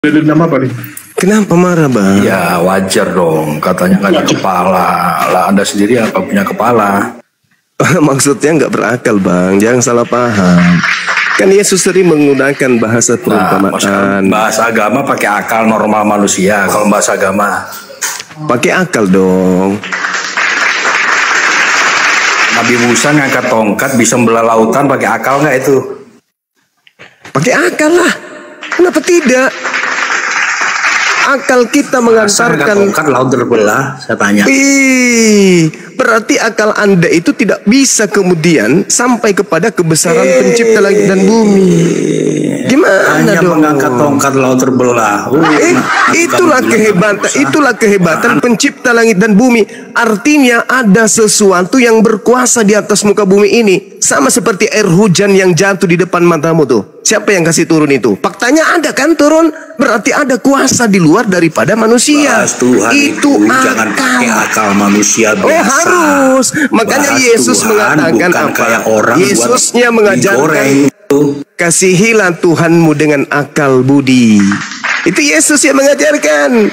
Dendam apa nih? Kenapa marah, Bang? Ya wajar dong, katanya nggak ada kepala. Lah Anda sendiri apa punya kepala? Maksudnya nggak berakal, Bang. Jangan salah paham. Kan Yesus sering menggunakan bahasa perumpamaan. Bahasa agama pakai akal normal manusia. Kalau bahasa agama pakai akal dong. Nabi Musa ngangkat tongkat bisa membelah lautan, pakai akal nggak itu? Pakai akal lah. Kenapa tidak? Akal kita mengantarkan tongkat laut terbelah, saya tanya. Berarti akal Anda itu tidak bisa kemudian sampai kepada kebesaran pencipta langit dan bumi. Gimana hanya dong? Mengangkat tongkat laut terbelah. Itulah kehebatan pencipta langit dan bumi. Artinya ada sesuatu yang berkuasa di atas muka bumi ini. Sama seperti air hujan yang jatuh di depan matamu tuh. Siapa yang kasih turun itu? Faktanya ada kan turun. Berarti ada kuasa di luar daripada manusia. Tuhan itu jangan pakai akal manusia biasa. Oh harus. Makanya bahas Yesus Tuhan, mengatakan apa? Kayak orang Yesusnya mengajarkan kasihilah Tuhanmu dengan akal budi. Itu Yesus yang mengajarkan.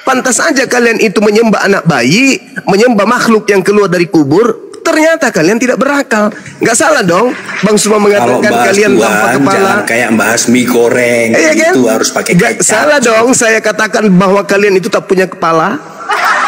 Pantas aja kalian itu menyembah anak bayi, menyembah makhluk yang keluar dari kubur. Ternyata kalian tidak berakal. Nggak salah dong Bang Suma mengatakan kalian tanpa kepala. Jangan kayak bahas mie goreng. Kan? Itu harus pakai kecap. Salah dong saya katakan bahwa kalian itu tak punya kepala.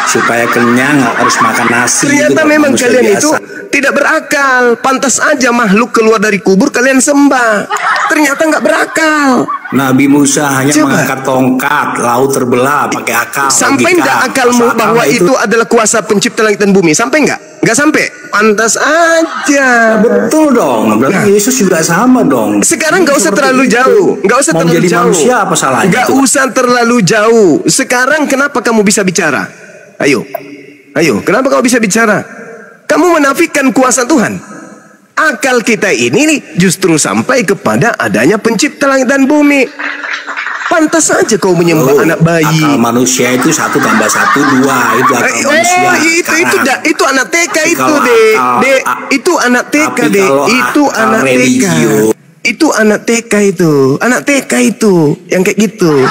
Supaya kenyang harus makan nasi. Ternyata itu memang kalian biasa. itu tidak berakal. Pantas aja makhluk keluar dari kubur kalian sembah. Ternyata nggak berakal. Nabi Musa hanya mengangkat tongkat, laut terbelah, pakai akal. Sampai nggak akalmu bahwa itu adalah kuasa pencipta langit dan bumi? Sampai nggak? Nggak sampai. Pantas aja. Ya, betul dong. Berarti Yesus juga sama dong. Sekarang nggak usah terlalu jauh. Nggak usah terlalu jauh. Manusia apa salahnya? Nggak usah terlalu jauh. Sekarang kenapa kamu bisa bicara? Ayo, kenapa kamu bisa bicara? Kamu menafikan kuasa Tuhan. Akal kita ini nih justru sampai kepada adanya pencipta langit dan bumi. Pantas saja kau menyembah anak bayi. Akal manusia itu 1 + 1 = 2. Itu akal manusia. Itu anak TK itu, Dek. Itu anak TK, Dek. Itu anak TK. Itu anak TK itu. Anak TK itu yang kayak gitu.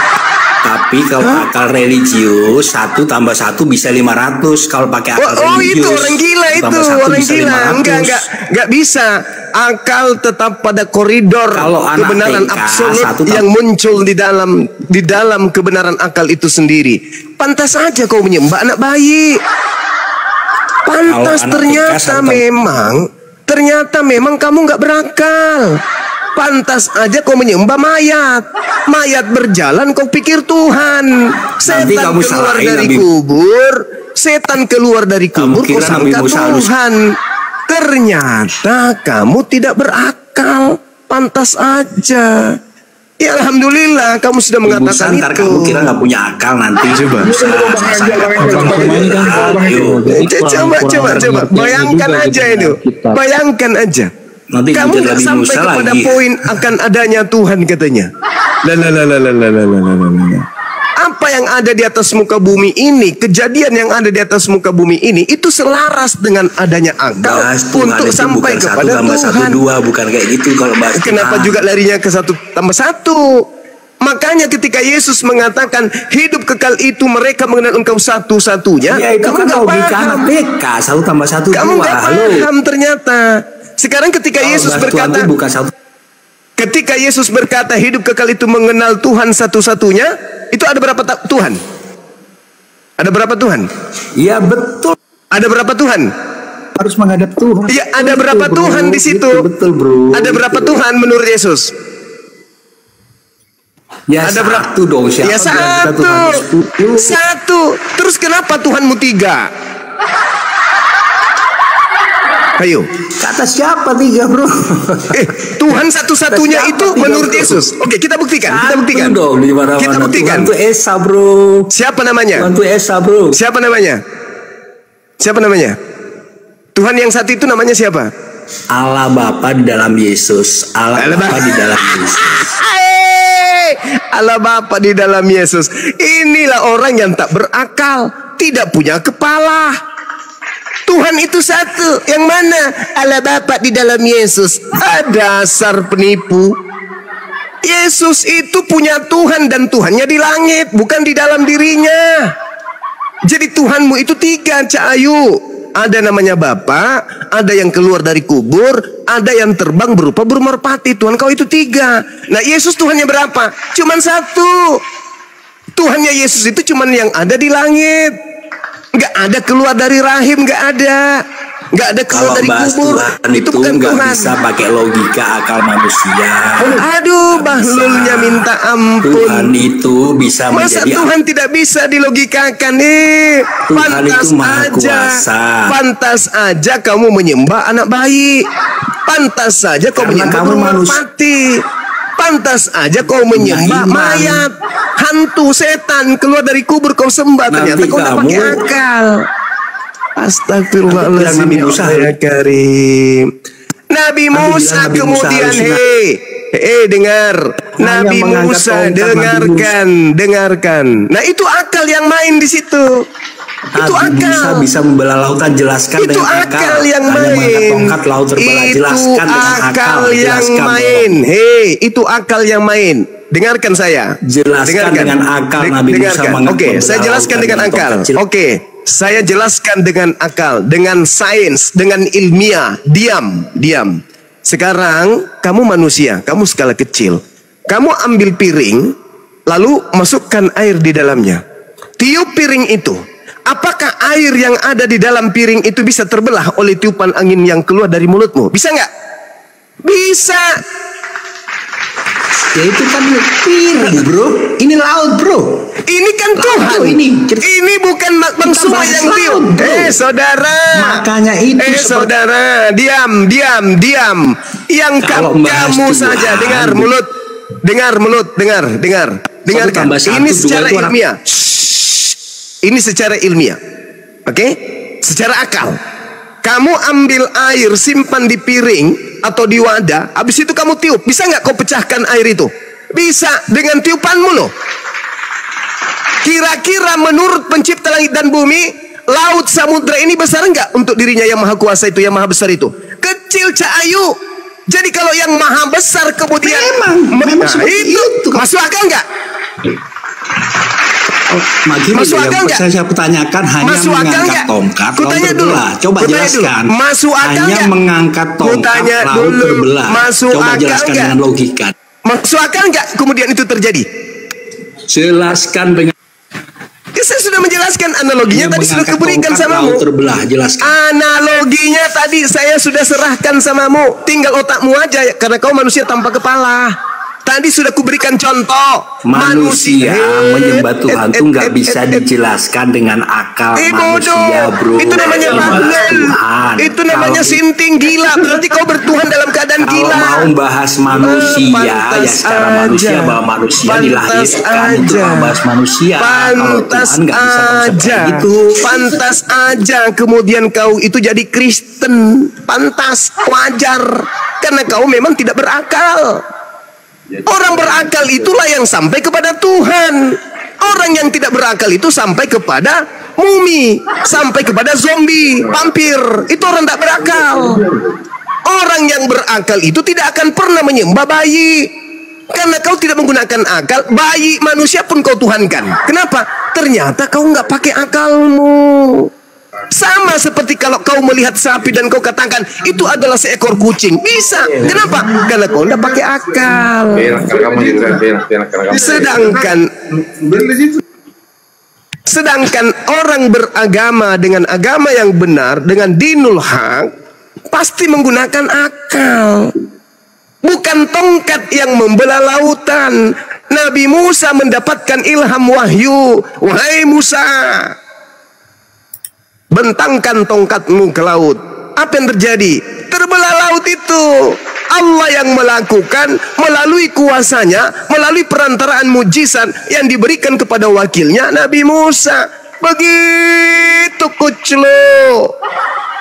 Tapi kalau akal religius 1 + 1 bisa 500. Kalau pakai akal religius itu orang gila itu. Orang gila. Enggak bisa. Akal tetap pada koridor kebenaran absolut yang muncul di dalam kebenaran akal itu sendiri. Pantas saja kau menyembah anak bayi. Pantas ternyata memang kamu nggak berakal. Pantas aja kau menyembah mayat. Mayat berjalan kau pikir Tuhan. Setan keluar dari kubur. Setan keluar dari kubur kau sangka Tuhan. Ternyata kamu tidak berakal. Pantas aja. Ya alhamdulillah kamu sudah mengatakan itu. Kamu kira nggak punya akal nanti. Coba. Bayangkan aja itu. Bayangkan aja. Nanti kamu nggak sampai kepada poin akan adanya Tuhan katanya. Apa yang ada di atas muka bumi ini, kejadian yang ada di atas muka bumi ini, itu selaras dengan adanya akal untuk sampai kepada Tuhan. 1 + 2 bukan kayak gitu kalau bahas. Kenapa juga larinya ke 1 + 1? Makanya ketika Yesus mengatakan hidup kekal itu mereka mengenal Engkau satu-satunya, ya, itu kamu nggak paham. 1 + 1 kamu nggak paham ternyata. Sekarang ketika Yesus berkata, ketika Yesus berkata hidup kekal itu mengenal Tuhan satu-satunya, itu ada berapa Tuhan? Ada berapa Tuhan? Iya betul. Ada berapa Tuhan? Harus menghadap Tuhan. Iya, ada berapa Tuhan di situ? Betul, bro. Ada berapa Tuhan menurut Yesus? Ya ada berapa dong? Ya satu. Terus kenapa Tuhanmu 3? Ayo. Kata siapa 3, bro? Tuhan satu-satunya itu menurut Yesus. Oke, kita buktikan. Kita buktikan. Kita buktikan. Tuhan itu Esa, bro. Siapa namanya? Tuhan itu Esa, bro. Siapa namanya? Siapa namanya? Tuhan yang satu itu namanya siapa? Allah Bapa di dalam Yesus. Allah Bapa di dalam Yesus. Allah Bapa di dalam Yesus. Inilah orang yang tak berakal, tidak punya kepala. Tuhan itu satu. Yang mana? Allah Bapa di dalam Yesus. Dasar penipu. Yesus itu punya Tuhan dan Tuhannya di langit, bukan di dalam dirinya. Jadi Tuhanmu itu 3, Cak Ayu. Ada namanya Bapa, ada yang keluar dari kubur, ada yang terbang berupa burung merpati. Tuhan kau itu 3. Nah, Yesus Tuhannya berapa? Cuman 1. Tuhannya Yesus itu cuman yang ada di langit. Nggak ada keluar dari rahim, nggak ada. Nggak ada keluar dari kubur. Tuhan itu bukan nggak Tuhan. Bisa pakai logika akal manusia. Aduh, bahlulnya minta ampun. Tuhan itu bisa masa menjadi Tuhan tidak bisa dilogikakan nih? Tuhan itu maha kuasa. Pantas aja kamu menyembah anak bayi. Pantas saja kau menyembah merpati. Pantas aja kau menyembah mayat, hantu, setan, keluar dari kubur kau sembah. Ternyata kau tidak pakai akal. Astagfirullahaladzim, ya Karim. Nabi Musa kemudian, dengar. Nabi Musa, dengarkan. Nah, itu akal yang main di situ. Itu Nabi akal. Musa bisa membelah lautan, jelaskan itu dengan akal yang main. Tongkat laut terbelah, jelaskan dengan akal. Yang main. Itu akal yang main. Dengarkan saya. Jelaskan dengan akal. Nabi Musa Oke, saya jelaskan dengan akal. Oke. Saya jelaskan dengan akal, dengan sains, dengan ilmiah. Diam. Sekarang kamu manusia, kamu skala kecil. Kamu ambil piring, lalu masukkan air di dalamnya. Tiup piring itu. Apakah air yang ada di dalam piring itu bisa terbelah oleh tiupan angin yang keluar dari mulutmu? Bisa nggak? Bisa. Ya itu kan piring, bro. Ini laut, bro. Ini kan Tuhan. Ini bukan Bang Suma yang tiup. Saudara. Makanya itu. Saudara, diam. Yang kamu saja dengar mulut. Dengarkan. Ini secara ilmiah. Ini secara ilmiah. Oke? Secara akal. Kamu ambil air, simpan di piring atau di wadah, habis itu kamu tiup. Bisa nggak kau pecahkan air itu? Bisa, dengan tiupanmu loh. Kira-kira menurut pencipta langit dan bumi, laut samudra ini besar nggak untuk dirinya yang maha kuasa itu, yang maha besar itu? Kecil, Cak Ayu. Jadi kalau yang maha besar kemudian memang itu masuk akal nggak? Masuk akal nggak? Saya kutanyakan hanya mengangkat tongkat laut terbelah. Coba jelaskan. Masuk akal hanya mengangkat tongkat laut terbelah. Coba jelaskan dengan logika. Masuk akal nggak kemudian itu terjadi? Jelaskan dengan. Saya sudah menjelaskan analoginya tadi, sudah kuberikan samamu. Terbelah, jelaskan. Analoginya tadi saya sudah serahkan samamu. Tinggal otakmu aja, karena kau manusia tanpa kepala. Tadi sudah kuberikan contoh. Manusia menyembah Tuhan itu nggak bisa dijelaskan dengan akal manusia, bro. Itu namanya bahlul. Itu namanya sinting, gila. Berarti kau bertuhan dalam keadaan gila. Kalau mau bahas manusia, ya secara manusia, bahwa manusia dilahirkan itu bahas manusia. Kalau Tuhan nggak bisa konsep gitu. Pantas aja kemudian kau itu jadi Kristen. Pantas, wajar. Karena kau memang tidak berakal. Orang berakal itulah yang sampai kepada Tuhan. Orang yang tidak berakal itu sampai kepada mumi, sampai kepada zombie, vampir. Itu orang tak berakal. Orang yang berakal itu tidak akan pernah menyembah bayi. Karena kau tidak menggunakan akal. Bayi manusia pun kau tuhankan. Kenapa? Ternyata kau nggak pakai akalmu. Sama seperti kalau kau melihat sapi dan kau katakan itu adalah seekor kucing. Bisa. Kenapa? Karena kau tidak pakai akal. Sedangkan orang beragama dengan agama yang benar, dengan dinul haq, pasti menggunakan akal. Bukan tongkat yang membelah lautan. Nabi Musa mendapatkan ilham wahyu. Wahai Musa, bentangkan tongkatmu ke laut. Apa yang terjadi? Terbelah laut itu. Allah yang melakukan melalui kuasanya, melalui perantaraan mujizat yang diberikan kepada wakilnya Nabi Musa. Begitu kuclo.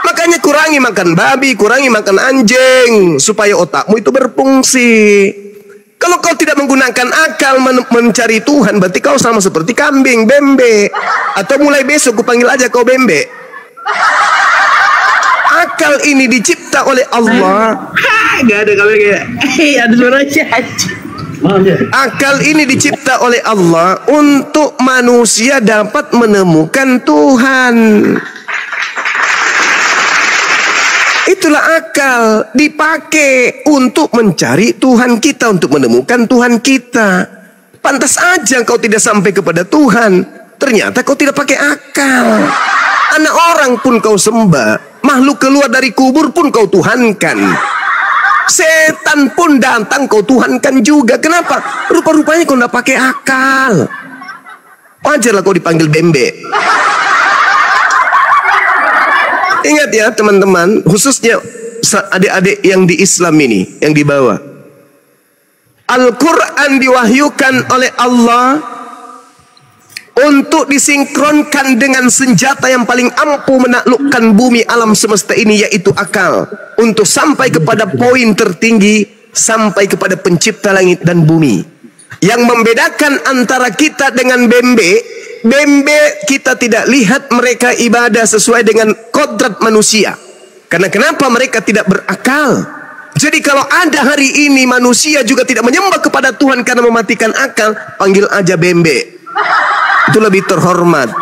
Makanya kurangi makan babi, kurangi makan anjing, supaya otakmu itu berfungsi. Kalau kau tidak menggunakan akal mencari Tuhan, berarti kau sama seperti kambing, bembe. Atau mulai besok kupanggil aja kau bembe. Akal ini dicipta oleh Allah. Gak ada kambing kayak. Ada suaranya. Akal ini dicipta oleh Allah untuk manusia dapat menemukan Tuhan. Itulah akal, dipakai untuk mencari Tuhan kita, untuk menemukan Tuhan kita. Pantas aja kau tidak sampai kepada Tuhan. Ternyata kau tidak pakai akal. Anak orang pun kau sembah, makhluk keluar dari kubur pun kau tuhankan. Setan pun datang kau tuhankan juga. Kenapa? Rupa-rupanya kau tidak pakai akal. Wajarlah kau dipanggil bembe. Ingat ya teman-teman, khususnya adik-adik yang di Islam ini, yang dibawa. Al-Quran diwahyukan oleh Allah untuk disinkronkan dengan senjata yang paling ampuh menaklukkan bumi alam semesta ini, yaitu akal. Untuk sampai kepada poin tertinggi, sampai kepada pencipta langit dan bumi. Yang membedakan antara kita dengan bembe, kita tidak lihat mereka ibadah sesuai dengan kodrat manusia. Karena kenapa? Mereka tidak berakal. Jadi kalau ada hari ini manusia juga tidak menyembah kepada Tuhan karena mematikan akal, panggil aja bembe. Itu lebih terhormat.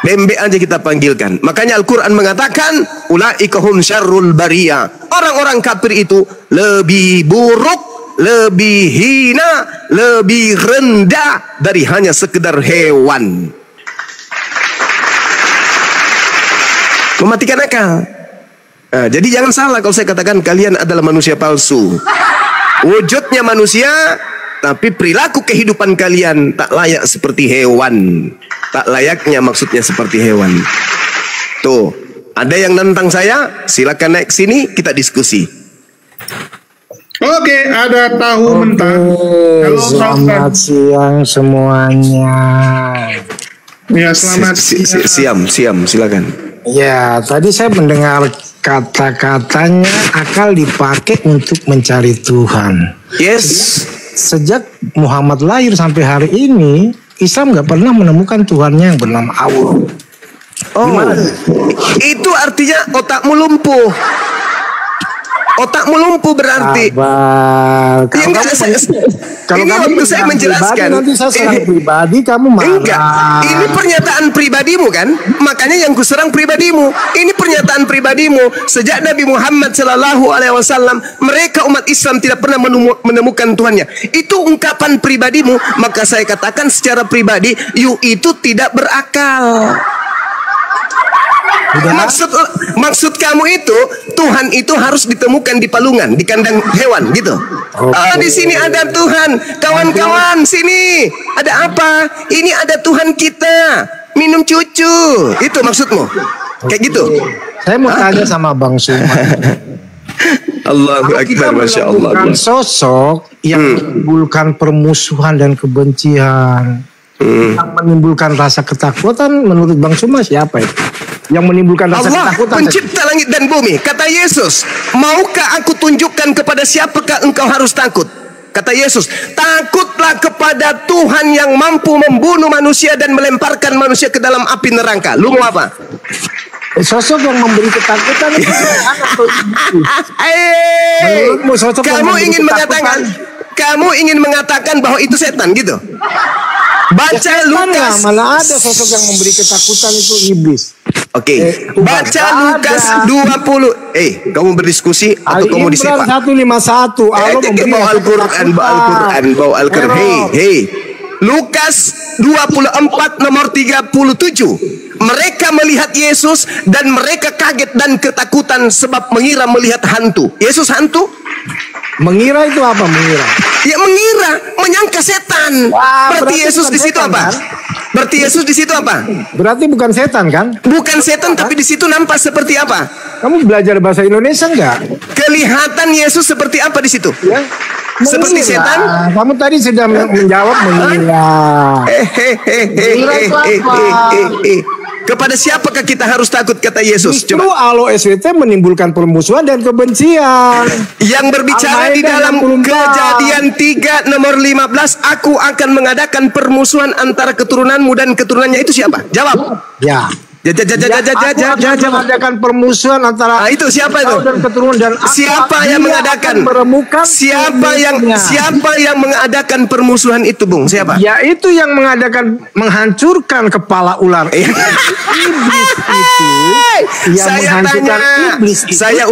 Bembe aja kita panggilkan. Makanya Al-Quran mengatakan, ulaika hum syarrul bariyah. Orang-orang kafir itu lebih buruk, lebih hina, lebih rendah dari hanya sekedar hewan. Mematikan akal. Nah, jadi jangan salah kalau saya katakan kalian adalah manusia palsu. Wujudnya manusia, tapi perilaku kehidupan kalian tak layak seperti hewan. Tak layaknya maksudnya seperti hewan. Tuh, ada yang nentang saya? Silakan naik sini, kita diskusi. Oke, ada tahu mentah. Halo, selamat siang semuanya. Ya, selamat siang. Siam, silakan. Ya, tadi saya mendengar kata-katanya akal dipakai untuk mencari Tuhan. Yes. Sejak Muhammad lahir sampai hari ini, Islam nggak pernah menemukan Tuhannya yang bernama Allah. Oh, itu artinya otakmu lumpuh. Otakmu lumpuh berarti. Kalau ini kamu waktu saya menjelaskan, nanti saya serang pribadi, kamu marah. Enggak, ini pernyataan pribadimu kan? Makanya yang kuserang pribadimu. Ini pernyataan pribadimu. Sejak Nabi Muhammad SAW, mereka umat Islam tidak pernah menemukan Tuhannya. Itu ungkapan pribadimu. Maka saya katakan secara pribadi, you itu tidak berakal. Maksud kamu itu Tuhan itu harus ditemukan di palungan, di kandang hewan gitu. Oh, di sini ada Tuhan, kawan-kawan sini ada apa? Ini ada Tuhan kita, minum cucu. Itu maksudmu? Kayak gitu. Saya mau tanya sama Bang Suma. Allahu Akbar, Masya Allah. Sosok yang menimbulkan permusuhan dan kebencian, yang menimbulkan rasa ketakutan, menurut Bang Suma siapa itu? Yang menimbulkan rasa Allah, ketakutan, pencipta langit dan bumi. Kata Yesus, maukah aku tunjukkan kepada siapakah engkau harus takut? Kata Yesus, takutlah kepada Tuhan yang mampu membunuh manusia dan melemparkan manusia ke dalam api neraka. Lu mau apa? Sosok yang memberi ketakutan itu menurutmu sosok kamu ingin mengatakan bahwa itu setan gitu? Baca Lukas. Malah ada sosok yang memberi ketakutan itu iblis. Oke, baca Lukas 20. Kamu berdiskusi atau kamu disepak? 151. Bawa Al-Quran. Hei. Lukas 24 nomor 37. Mereka melihat Yesus dan mereka kaget dan ketakutan sebab mengira melihat hantu. Yesus hantu? Mengira itu apa mengira? Ya mengira, menyangka setan. Berarti Yesus di situ apa? Berarti Yesus di situ apa? Berarti bukan setan kan? Bukan setan, tapi di situ nampak seperti apa? Kamu belajar bahasa Indonesia enggak? Kelihatan Yesus seperti apa di situ? Ya. Seperti setan? Kamu tadi sudah menjawab mengira. Kepada siapakah kita harus takut, kata Yesus? Justru Allah SWT menimbulkan permusuhan dan kebencian. Yang berbicara di dalam Kejadian 3 nomor 15, aku akan mengadakan permusuhan antara keturunanmu dan keturunannya, itu siapa? Jawab. Ya. mengadakan permusuhan antara itu siapa itu? Dan keturunan dan siapa yang mengadakan? Siapa yang mengadakan permusuhan itu, Bung? Siapa? Yaitu yang menghancurkan kepala ular. Iblis itu yang menghancurkan iblis itu. Saya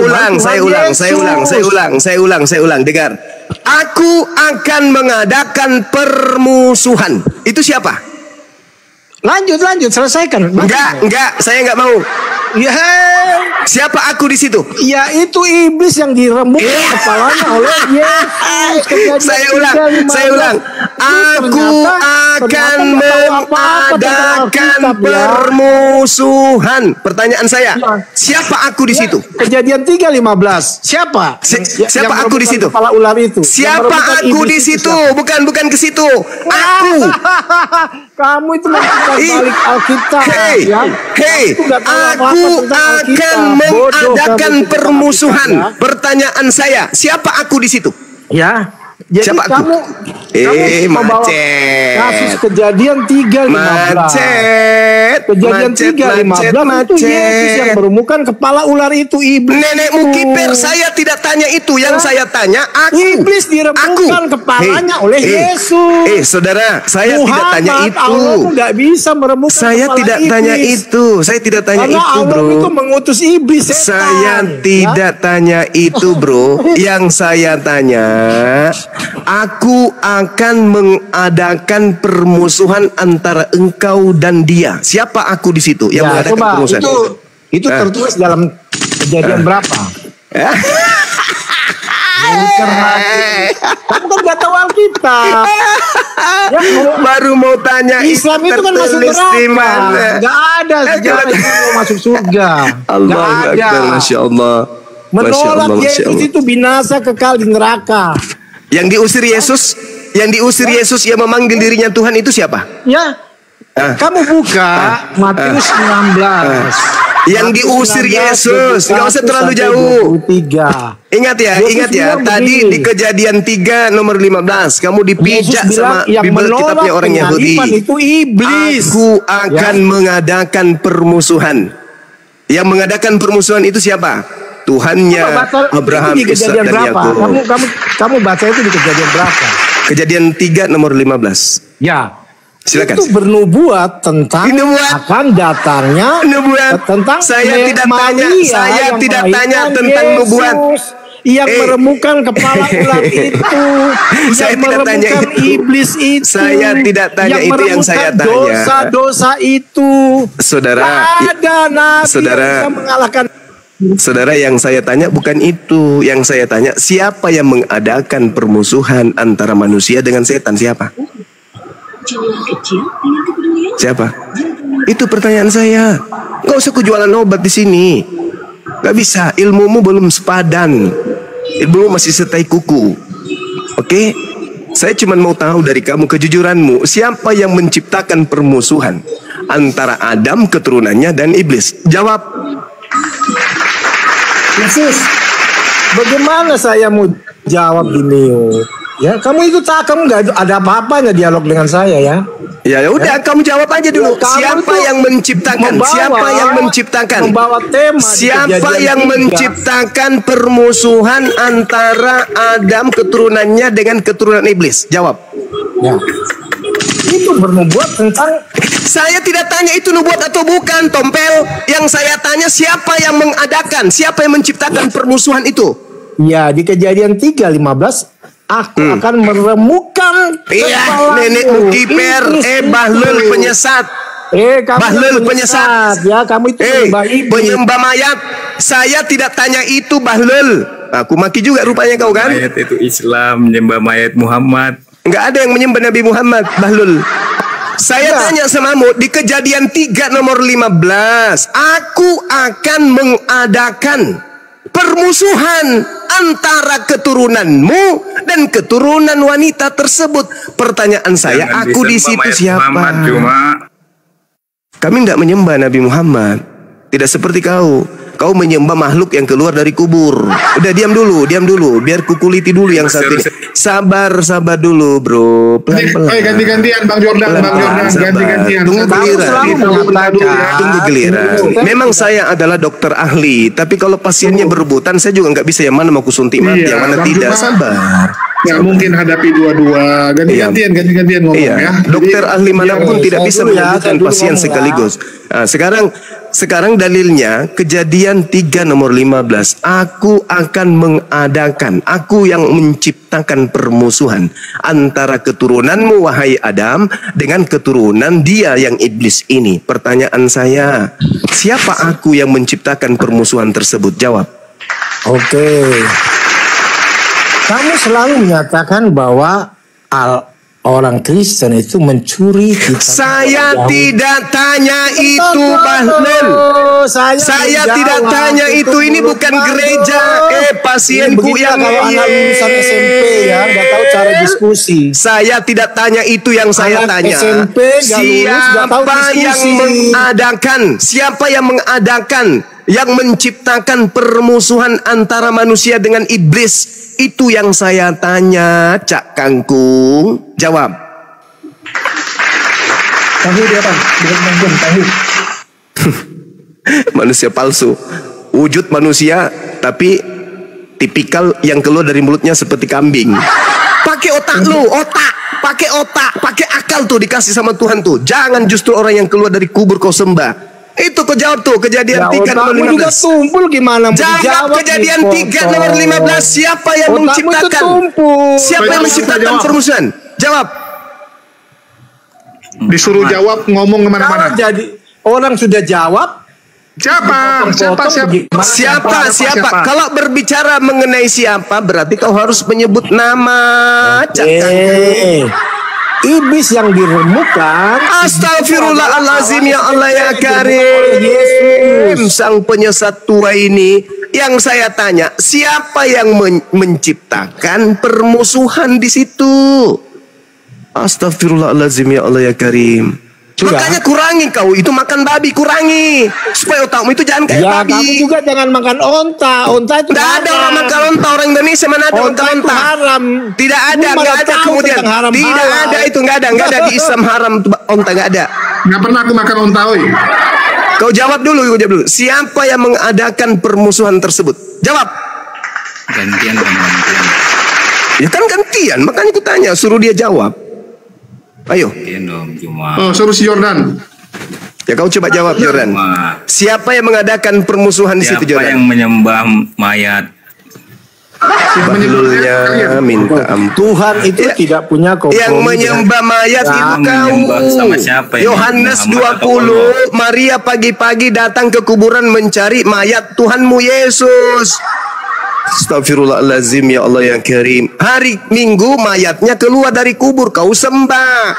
ulang. Dengar. Aku akan mengadakan permusuhan. Itu siapa? Lanjut, selesaikan. Enggak, saya enggak mau. Ya, siapa aku di situ? Ya, itu iblis yang dirembuk kepalanya oleh Yesus. Saya ulang. Aku akan mengadakan permusuhan. Pertanyaan saya, siapa aku di situ? Kejadian 3:15. Siapa? Siapa aku di situ? Kepala ular itu. Siapa aku di situ? Bukan ke situ. Aku. Kamu itu balik Alkitab. Aku akan mengadakan permusuhan. Pertanyaan saya, siapa aku di situ? Ya. Jadi siapa aku? Kamu membawa kasus Kejadian 3:15. Kejadian 3:15 itu Yesus yang merumukan kepala ular itu, iblis. Nenekmu kiper, saya tidak tanya itu. Yang saya tanya, iblis diremukkan kepalanya oleh Yesus. Saudara, saya tidak tanya itu. Nggak bisa meremukkan saya tidak tanya itu. Saya tidak tanya karena itu, bro. Allah itu mengutus iblis. Saya tidak tanya itu, bro. Yang saya tanya, aku akan mengadakan permusuhan antara engkau dan dia. Siapa aku di situ yang mengadakan permusuhan? Itu tertulis dalam Kejadian berapa? Kamu kan gak tahu Alkitab. Baru mau tanya Islam itu kan masuk neraka. Gak ada sejarah itu masuk surga. Allah Akbar, Masya Allah. Menolak Yesus itu binasa kekal di neraka. Yang diusir Yesus yang memanggil dirinya Tuhan itu siapa? Ya. Kamu buka Matius 16. Yang diusir Yesus, nggak usah terlalu jauh. 23. Ingat ya, tadi di Kejadian 3 nomor 15 kamu dipijak sama kitabnya orang Yahudi. Itu iblis. Aku akan mengadakan permusuhan. Yang mengadakan permusuhan itu siapa? Tuhannya Abraham, Ishak dan Yakub. Kamu baca itu di Kejadian berapa? Kejadian 3 nomor 15. Ya. Silakan. Itu bernubuat tentang akan datangnya tentang saya tidak tanya tentang nubuat yang meremukkan kepala ular itu, saya tidak tanya iblis itu, saya tidak tanya itu yang saya tanya. Dosa-dosa itu, saudara. Ada nabi yang mengalahkan. Saudara, yang saya tanya bukan itu. Yang saya tanya, siapa yang mengadakan permusuhan antara manusia dengan setan? Siapa? Siapa? Itu pertanyaan saya. Gak usah kujualan obat di sini. Gak bisa. Ilmumu belum sepadan. Ilmumu masih setai kuku. Oke? Saya cuma mau tahu dari kamu kejujuranmu. Siapa yang menciptakan permusuhan antara Adam keturunannya dan iblis? Jawab. Yesus, bagaimana saya mau jawab gini? Ya, kamu itu kamu nggak ada apa-apanya dialog dengan saya ya. Ya udah, kamu jawab aja dulu. Siapa yang menciptakan? Siapa yang menciptakan? Membawa tema. Siapa yang menciptakan permusuhan antara Adam keturunannya dengan keturunan iblis? Jawab. Ya. Itu bernubuat tentang. Saya tidak tanya itu nubuat atau bukan, Tompel. Yang saya tanya siapa yang mengadakan, siapa yang menciptakan permusuhan itu? Ya, di Kejadian 3:15. Aku akan meremukkan nenekmu kiper, Bahlul penyesat. Bahlul penyesat. Ya, kamu itu penyembah mayat. Saya tidak tanya itu, Bahlul. Aku maki juga rupanya kau kan? Mayat itu Islam, menyembah mayat Muhammad. Enggak ada yang menyembah Nabi Muhammad, Bahlul. Saya tanya samamu di Kejadian 3 nomor 15. Aku akan mengadakan permusuhan antara keturunanmu dan keturunan wanita tersebut. Pertanyaan saya, aku di situ siapa? Kami tidak menyembah Nabi Muhammad. Tidak seperti kau. kau menyembah makhluk yang keluar dari kubur. Udah diam dulu, biar kukuliti dulu yang satu ini. Sabar dulu bro, pelan-pelan. Ganti-gantian Bang Jordan, ganti-gantian. Tunggu giliran. Memang saya adalah dokter ahli, tapi kalau pasiennya berebutan, saya juga nggak bisa yang mana mau kusuntik mati, yang mana tidak. Sabar. Nggak mungkin hadapi dua-dua, ganti-gantian ngomong ya. Dokter ahli manapun tidak bisa menyembuhkan pasien sekaligus. Nah, sekarang dalilnya Kejadian 3 nomor 15. Aku akan mengadakan, aku yang menciptakan permusuhan antara keturunanmu wahai Adam dengan keturunan dia yang iblis ini. Pertanyaan saya, siapa aku yang menciptakan permusuhan tersebut? Jawab. Oke. Kamu selalu menyatakan bahwa orang Kristen itu mencuri kita. Saya tidak tanya itu, Bahlul. Saya tidak tanya itu. Ini bukan gereja. Pasienku yang kalau anak lulusan SMP ya, nggak tahu cara diskusi. Saya tidak tanya itu yang saya tanya. SMP, siapa yang mengadakan? Siapa yang mengadakan? Yang menciptakan permusuhan antara manusia dengan iblis? Itu yang saya tanya, Cak Kangkung. Jawab. Tahu dia apa? Tahu. Manusia palsu. Wujud manusia, tapi tipikal yang keluar dari mulutnya seperti kambing. Pakai otak lu, pakai akal tuh dikasih sama Tuhan tuh. Jangan justru orang yang keluar dari kubur kau sembah. Itu kau jawab tuh, Kejadian 3 nomor 15. Juga tumpul gimana? Jawab Kejadian 3 nomor 15. Siapa yang menciptakan? Siapa yang menciptakan permusuhan? Jawab. Disuruh jawab, ngomong kemana-mana. Jadi orang sudah jawab. Siapa? Kalau berbicara mengenai siapa, berarti kau harus menyebut nama. Iblis yang diremukkan. Astagfirullahalazim, ya Allah ya Karim. Yesus sang penyesat tua ini. Yang saya tanya, siapa yang menciptakan permusuhan di situ? Astagfirullahalazim, ya Allah ya Karim. Makanya kurangi kau itu makan babi, kurangi supaya otakmu itu jangan kayak babi. Kamu juga jangan makan onta. Onta itu tidak ada orang makan onta. Orang Indonesia mana ada makan onta? Haram. Tidak ada, nggak ada kemudian. Tidak ada itu, nggak ada di Islam haram onta, nggak ada. Nggak pernah aku makan onta, oi. Kau jawab dulu. Siapa yang mengadakan permusuhan tersebut? Jawab. Gantian. Ya kan gantian, makanya aku tanya, suruh dia jawab. Ayo. Suruh si Jordan. Ya kau coba jawab, Jordan. Siapa yang mengadakan permusuhan di situ, Jordan? Siapa yang menyembah mayat? Bahlulnya minta ampun. Tuhan itu tidak punya kompromi. Yang menyembah mayat itu kau. Sama siapa? Yohanes 20, Maria pagi-pagi datang ke kuburan mencari mayat Tuhanmu Yesus. Astagfirullahalazim, ya Allah yang Karim. Hari Minggu mayatnya keluar dari kubur, kau sembah.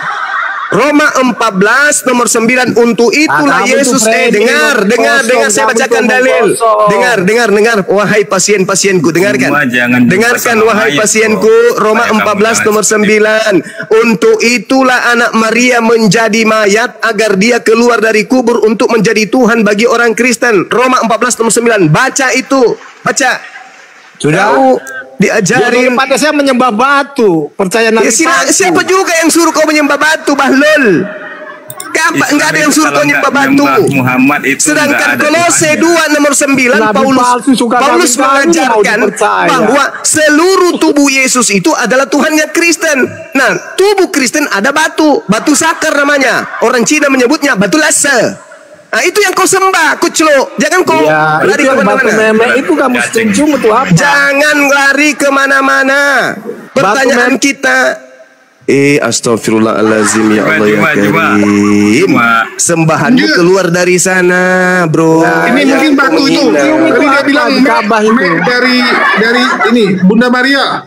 Roma 14 nomor 9. Untuk itulah Yesus dengar saya bacakan dalil. Dengar wahai pasien-pasienku, dengarkan wahai pasienku. Roma 14 nomor 9. Untuk itulah anak Maria menjadi mayat agar dia keluar dari kubur untuk menjadi Tuhan bagi orang Kristen. Roma 14 nomor 9. Baca itu, baca. Sudah diajarin. Pada saya menyembah batu, percaya Nabi. Siapa juga yang suruh kau menyembah batu, Bahlul? Enggak ada yang suruh kau menyembah batu. Sedangkan Kolose 2 nomor 9, Paulus mengajarkan bahwa seluruh tubuh Yesus itu adalah Tuhannya Kristen. Nah, tubuh Kristen ada batu sakar namanya. Orang Cina menyebutnya batu lase. Nah, itu yang kau sembah, kucluk. Jangan kau lari kemana-mana. Itu kamu setuju betul apa? Jangan lari kemana-mana. Pertanyaan kita, astagfirullahalazim, ya Allah ya Karim. Sembahanmu keluar dari sana, bro. Ini mungkin batu itu. Tadi dia bilang dari ini Bunda Maria.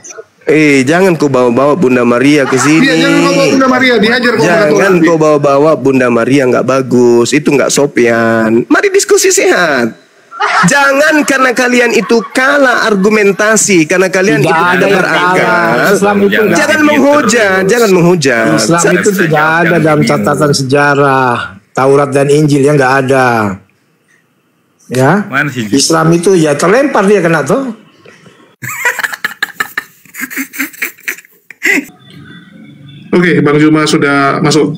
Jangan kau bawa-bawa Bunda Maria ke sini. Jangan kau bawa Bunda Maria, dihajar kau. Jangan kau bawa-bawa Bunda Maria, nggak bagus. Itu nggak sopian. Mari diskusi sehat. Jangan karena kalian itu kalah argumentasi, karena kalian itu tidak berakal. Jangan menghujat, Islam itu tidak ada dalam catatan sejarah. Taurat dan Injil yang nggak ada. Ya. Mana sih? Islam itu ya terlempar dia kena tuh. Oke, Bang Zuma sudah masuk.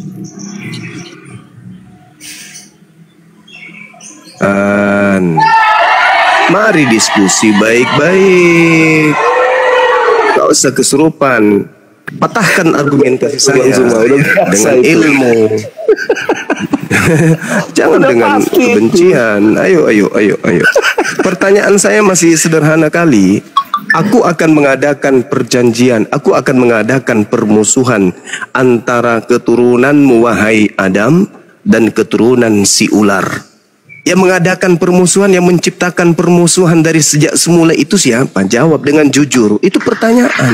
Mari diskusi baik-baik. Gak usah kesurupan. Patahkan argumentasi saya dengan ilmu. Jangan dengan kebencian. Ayo. Pertanyaan saya masih sederhana kali. Aku akan mengadakan perjanjian, aku akan mengadakan permusuhan antara keturunanmu wahai Adam dan keturunan si ular. Yang mengadakan permusuhan, yang menciptakan permusuhan dari sejak semula itu siapa? Jawab dengan jujur. Itu pertanyaan.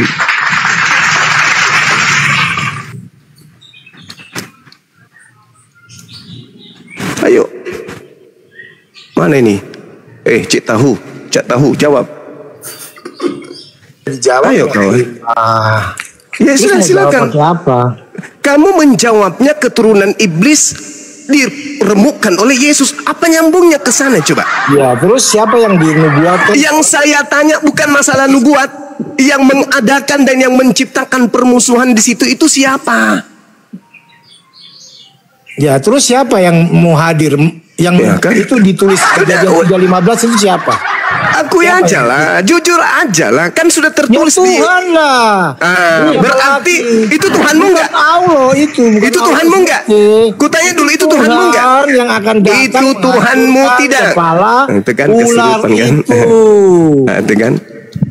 Ayo. Mana ini? Cik tahu, jawab. Dijawab. Ayo kawan. Ya sudah, silakan. Apa? Kamu menjawabnya keturunan iblis diremukkan oleh Yesus. Apa nyambungnya ke sana coba? Ya, terus siapa yang dinubuatkan? Yang saya tanya bukan masalah nubuat. Yang mengadakan dan yang menciptakan permusuhan di situ itu siapa? Ya, terus siapa yang mau hadir? Yang Ya, kan? itu ditulis Kejadian 3:15 itu siapa? Aku aja lah, jujur aja lah, kan sudah Ya tertulis di. Tuhan lah. Berarti itu Tuhanmu enggak? Allah itu. Bukan Itu Tuhanmu enggak? Kutanya dulu, itu Tuhanmu enggak? Yang akan datang Itu Tuhanmu tidak? Kepala Itu kan ular kesurupan kan? itu. Itu kan?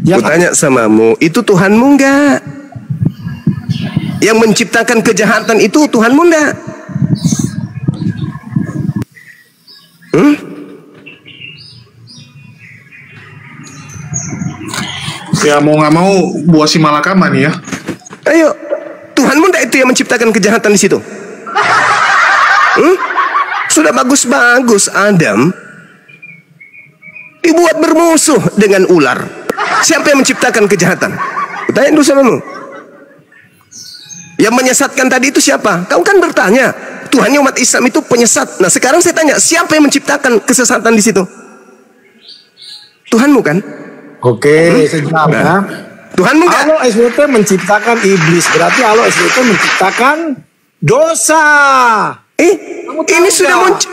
Yang Kutanya samamu, itu Tuhanmu enggak? Yang menciptakan kejahatan itu Tuhanmu enggak? Ya mau nggak mau buah si malakama nih ya. Ayo, Tuhanmu enggak itu yang menciptakan kejahatan di situ? Sudah bagus-bagus Adam dibuat bermusuh dengan ular. Siapa yang menciptakan kejahatan? Tanya dulu samamu. Yang menyesatkan tadi itu siapa? Kau kan bertanya, Tuhannya umat Islam itu penyesat. Nah sekarang saya tanya, siapa yang menciptakan kesesatan di situ? Tuhanmu kan? Oke, sejawab ya. Tuhanmu enggak? Allah SWT menciptakan iblis, berarti Allah SWT menciptakan dosa. Ini sudah muncul.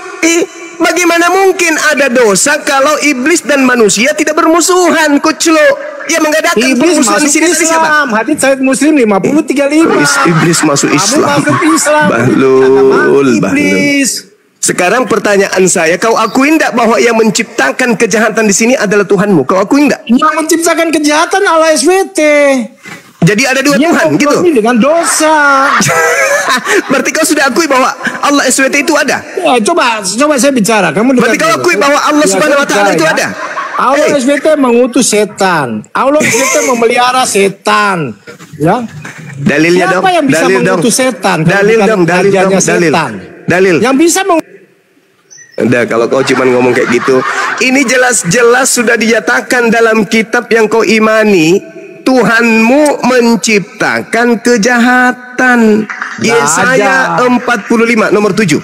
Bagaimana mungkin ada dosa kalau iblis dan manusia tidak bermusuhan? Kuclo yang mengadakan Iblis permusuhan masuk di sini tadi siapa? Islam. Hadits Said Muslim 50:35. Iblis masuk Islam. Kamu masuk Islam. Bahlul. Iblis. Sekarang pertanyaan saya, kau akui enggak bahwa yang menciptakan kejahatan di sini adalah Tuhanmu? Kau akui enggak? Yang menciptakan kejahatan Allah SWT. Jadi ada dua Tuhan gitu. Dengan dosa. Berarti kau sudah akui bahwa Allah SWT itu ada? Ya, coba saya bicara. Kamu Berarti kau akui bahwa Allah Subhanahu wa taala itu ada? Allah SWT mengutus setan. Allah SWT memelihara setan. Ya. Dalilnya Siapa dong. yang bisa mengutus setan? Dalil dong. Dalil. Yang bisa Udah, kalau kau cuma ngomong kayak gitu, ini jelas-jelas sudah dinyatakan dalam kitab yang kau imani. Tuhanmu menciptakan kejahatan. Yesaya 45 nomor 7.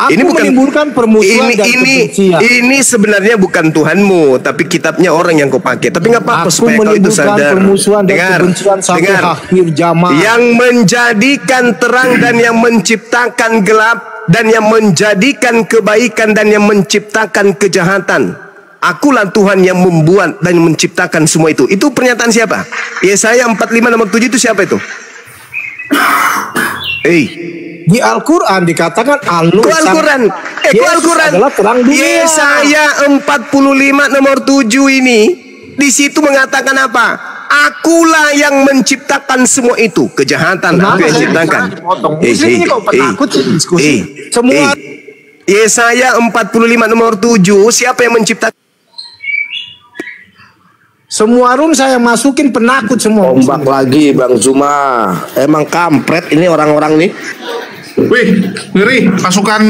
Ini bukan menimbulkan permusuhan dan kebencian. Ini sebenarnya bukan Tuhanmu, tapi kitabnya orang yang kau pakai. Tapi nggak apa-apa supaya kau itu sadar. Dengar. Akhir zaman. Yang menjadikan terang dan yang menciptakan gelap, dan yang menjadikan kebaikan dan yang menciptakan kejahatan. Akulah Tuhan yang membuat dan menciptakan semua itu. Itu pernyataan siapa? Yesaya 45 nomor 7 itu siapa itu? Di Al-Quran dikatakan Al-Quran adalah terang dunia. Yesaya 45 nomor 7 ini di situ mengatakan apa? Akulah yang menciptakan semua itu. Kejahatan aku yang ciptakan. Semua Yesaya 45 nomor 7, siapa yang menciptakan? Semua room saya masukin penakut semua. Ombak lagi Bang Zuma. Emang kampret ini orang-orang nih. Wih, ngeri pasukan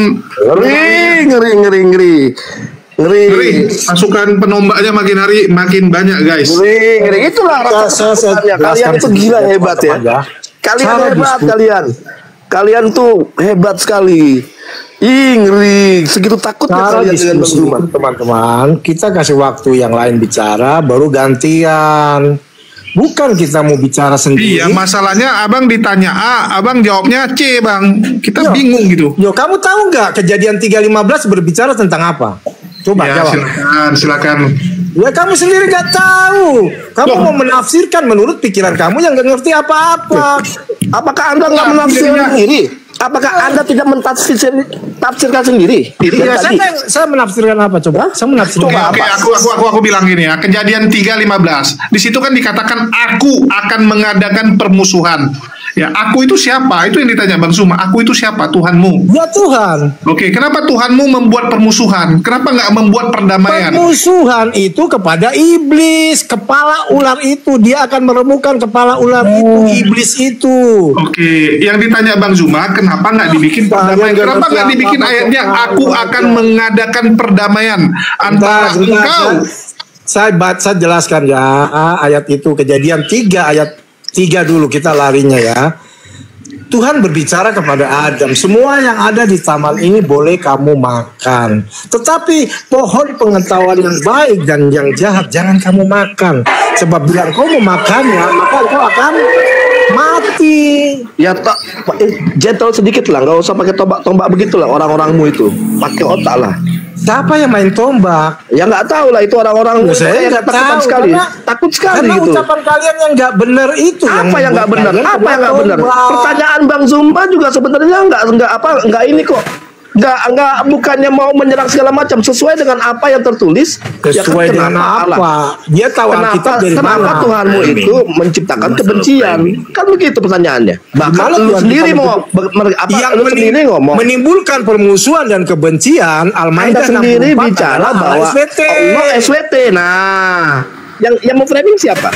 Ngeri. Pasukan penombaknya makin hari makin banyak, guys. Ngeri. Itulah rasa kalian itu gila hebat ya. Kalian hebat kalian. Kalian tuh hebat sekali. Ngeri, segitu takutnya kalian dengan Bang Zuma. Teman-teman, kita kasih waktu yang lain bicara, baru gantian. Bukan kita mau bicara sendiri. Iya, masalahnya abang ditanya A, abang jawabnya C, Bang. Kita bingung gitu. Kamu tahu nggak kejadian 3:15 berbicara tentang apa? Coba ya, jawab. Silakan. Ya kamu sendiri nggak tahu. Kamu mau menafsirkan menurut pikiran kamu yang nggak ngerti apa-apa. Apakah Anda nggak menafsirkan sendiri? Apakah Anda tidak mentafsirkan sendiri? Iya, saya menafsirkan apa? Coba. Saya menafsirkan Oke, aku bilang gini ya. Kejadian 3:15. Di situ kan dikatakan aku akan mengadakan permusuhan. Ya, aku itu siapa? Itu yang ditanya Bang Zuma. Aku itu siapa? Tuhanmu. Ya Tuhan. Oke, kenapa Tuhanmu membuat permusuhan? Kenapa nggak membuat perdamaian? Permusuhan itu kepada iblis. Kepala ular itu. Dia akan meremukan kepala ular itu. Iblis itu. Oke, yang ditanya Bang Zuma, kenapa nggak dibikin perdamaian? Kenapa nggak dibikin ayatnya? Aku akan mengadakan perdamaian antara engkau. Saya jelaskan ya ayat itu. Kejadian 3 ayat 3 dulu, kita larinya ya. Tuhan berbicara kepada Adam, semua yang ada di taman ini boleh kamu makan, tetapi pohon pengetahuan yang baik dan yang jahat jangan kamu makan, sebab bila kau memakannya maka kau akan mati. Ya tak, gentle sedikit lah, nggak usah pakai tombak begitulah orang-orangmu itu, pakai otak lah. Siapa yang main tombak? Ya nggak tahu lah, itu orang-orang saya nggak tahu sekali. Takut sekali karena gitu. Ucapan kalian yang nggak benar itu. Apa yang nggak benar? Apa yang nggak benar? Pertanyaan Bang Zuma juga sebenarnya nggak ini kok. Nggak bukannya mau menyerang segala macam, sesuai dengan apa yang tertulis. Sesuai dengan apa? Dia tahu kita dari mana. Kenapa Tuhanmu itu menciptakan kebencian? Kan begitu pertanyaannya. Bahkan lu sendiri mau sendiri ngomong menimbulkan permusuhan dan kebencian. Al-Maidah sendiri bicara bahwa Allah SWT. Nah, yang mau framing siapa?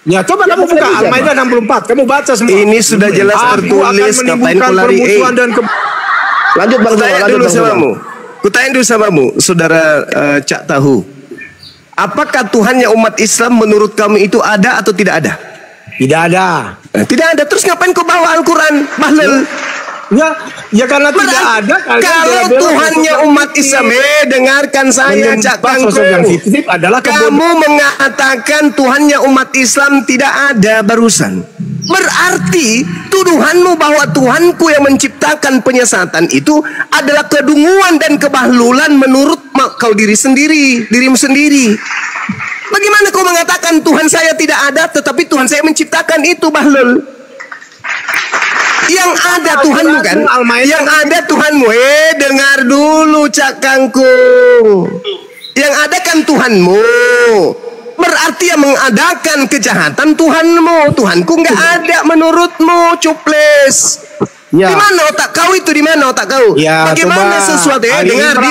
Ya coba kamu buka Al-Maidah 64. Kamu baca semua. Ini sudah jelas tertulis. Ngapain kau lari? Lanjut Bang Zuma, lanjut Bang Zuma. Kutanya dulu samamu, saudara Cak Tahu. Apakah Tuhannya umat Islam menurut kamu itu ada atau tidak ada? Tidak ada. Tidak ada. Terus ngapain kau bawa Al-Quran, Bahlul? Ya karena tidak ada. Kalau Tuhannya umat Islam, dengarkan saya Cak Kangkung. Kamu mengatakan Tuhannya umat Islam tidak ada barusan. Berarti tuduhanmu bahwa Tuhanku yang menciptakan penyesatan itu adalah kedunguan dan kebahlulan menurut kau dirimu sendiri. Bagaimana kau mengatakan Tuhan saya tidak ada tetapi Tuhan saya menciptakan itu, Bahlul? Yang ada Tuhanmu kan? Yang ada Tuhanmu. Dengar dulu Cak Kangkung. Yang ada kan Tuhanmu. Berarti yang mengadakan kejahatan Tuhanmu. Tuhanku nggak ada menurutmu, cuples. Ya. Di mana otak kau itu? Di mana otak kau? Ya, bagaimana sesuatu? Dengar,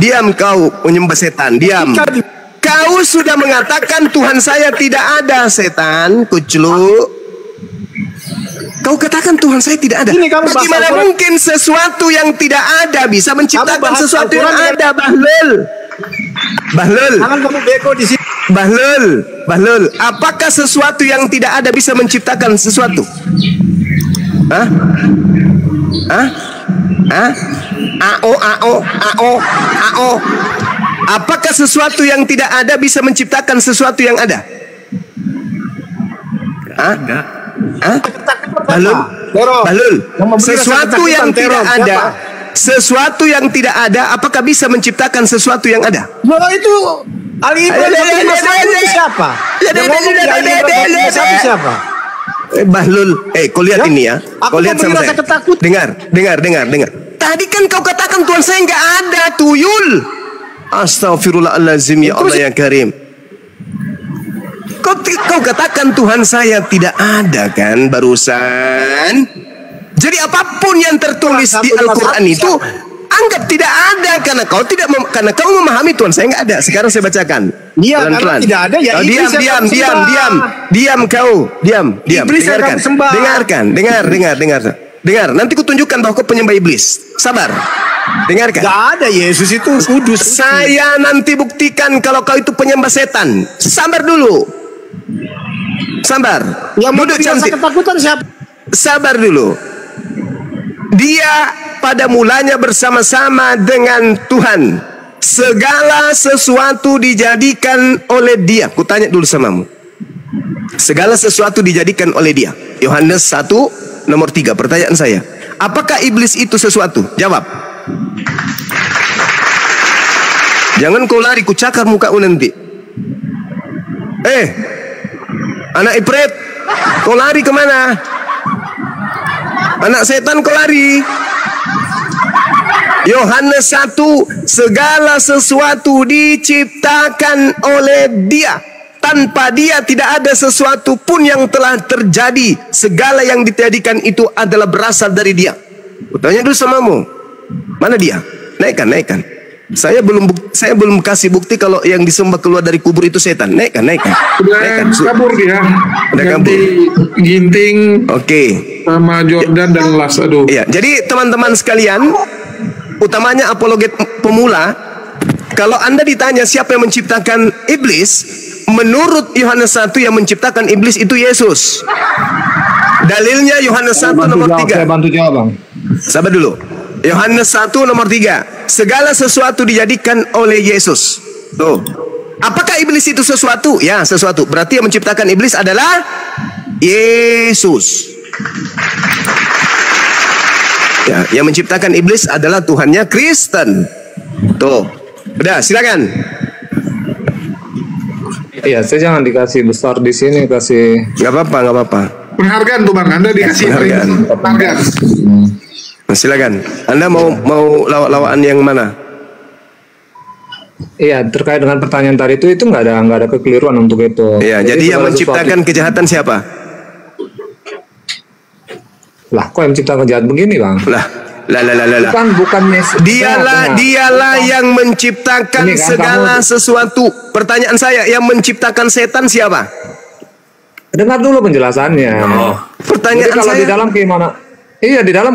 diam kau penyembah setan, diam. Kau sudah mengatakan Tuhan saya tidak ada, setan, kuclu. Kau katakan Tuhan saya tidak ada. Bagaimana mungkin sesuatu yang tidak ada bisa menciptakan sesuatu yang ada, Bahlul? Jangan kamu beko di sini. Bahlul, apakah sesuatu yang tidak ada bisa menciptakan sesuatu? Apakah sesuatu yang tidak ada bisa menciptakan sesuatu yang ada? Bahlul, sesuatu yang tidak ada, sesuatu yang tidak ada, apakah bisa menciptakan sesuatu yang ada? Itu Ali Ibrahim siapa? Siapa? Bahlul, kau lihat ini ya. Kau lihat sama saya. Dengar. Tadi kan kau katakan Tuhan saya nggak ada, tuyul. Astaghfirullahaladzim, ya Allah yang karim. Kau katakan Tuhan saya tidak ada kan barusan. Jadi apapun yang tertulis di Al-Quran itu anggap tidak ada karena kau memahami Tuhan saya nggak ada. Sekarang saya bacakan. Pelan-pelan. Tidak ada ya. Diam kau. Dengar. Nanti ku tunjukkan bahwa kau penyembah iblis. Sabar. Dengarkan. Gak ada, Yesus itu kudus. Saya nanti buktikan kalau kau itu penyembah setan. Sabar dulu. Sabar. Yang mau Duduk biasa cantik. ketakutan siapa? Sabar dulu. Dia pada mulanya bersama-sama dengan Tuhan. Segala sesuatu dijadikan oleh Dia. Kutanya dulu samamu. Segala sesuatu dijadikan oleh Dia. Yohanes 1 nomor 3. Pertanyaan saya, apakah iblis itu sesuatu? Jawab. Jangan kau lari, ku cakar mukamu nanti. Anak Ifrit, kau lari kemana? Anak setan, kau lari. Yohanes 1, segala sesuatu diciptakan oleh Dia. Tanpa Dia tidak ada sesuatu pun yang telah terjadi. Segala yang dijadikan itu adalah berasal dari Dia. Tanya dulu samamu, mana Dia? Naikkan. Saya belum kasih bukti kalau yang disembah keluar dari kubur itu setan. Naikkan. Udah kabur dia. Udah kabur. Ginting. Oke. Sama Jordan dan Las. Aduh. Iya, jadi teman-teman sekalian, utamanya apologet pemula, kalau Anda ditanya siapa yang menciptakan iblis, menurut Yohanes 1 yang menciptakan iblis itu Yesus. Dalilnya Yohanes 1 nomor 3. Saya bantu jawab, Bang. Sabar dulu. Yohanes 1 nomor 3. Segala sesuatu dijadikan oleh Yesus. Tuh. Apakah iblis itu sesuatu? Ya, sesuatu. Berarti yang menciptakan iblis adalah Yesus. Ya, yang menciptakan iblis adalah Tuhannya Kristen. Tuh. Udah, silakan. Iya, saya jangan dikasih besar di sini, kasih. Gak apa-apa. Penghargaan tuh Bang, Anda dikasih penghargaan. Silakan. Anda mau lawak-lawakan yang mana? Iya, terkait dengan pertanyaan tadi itu nggak ada kekeliruan untuk itu. Iya, jadi yang menciptakan kejahatan siapa? Lah, kok yang menciptakan kejahatan begini, Bang? Lah. Bukannya Dialah yang menciptakan segala sesuatu. Pertanyaan saya, yang menciptakan setan siapa? Dengar dulu penjelasannya. Pertanyaan jadi kalau saya, di dalam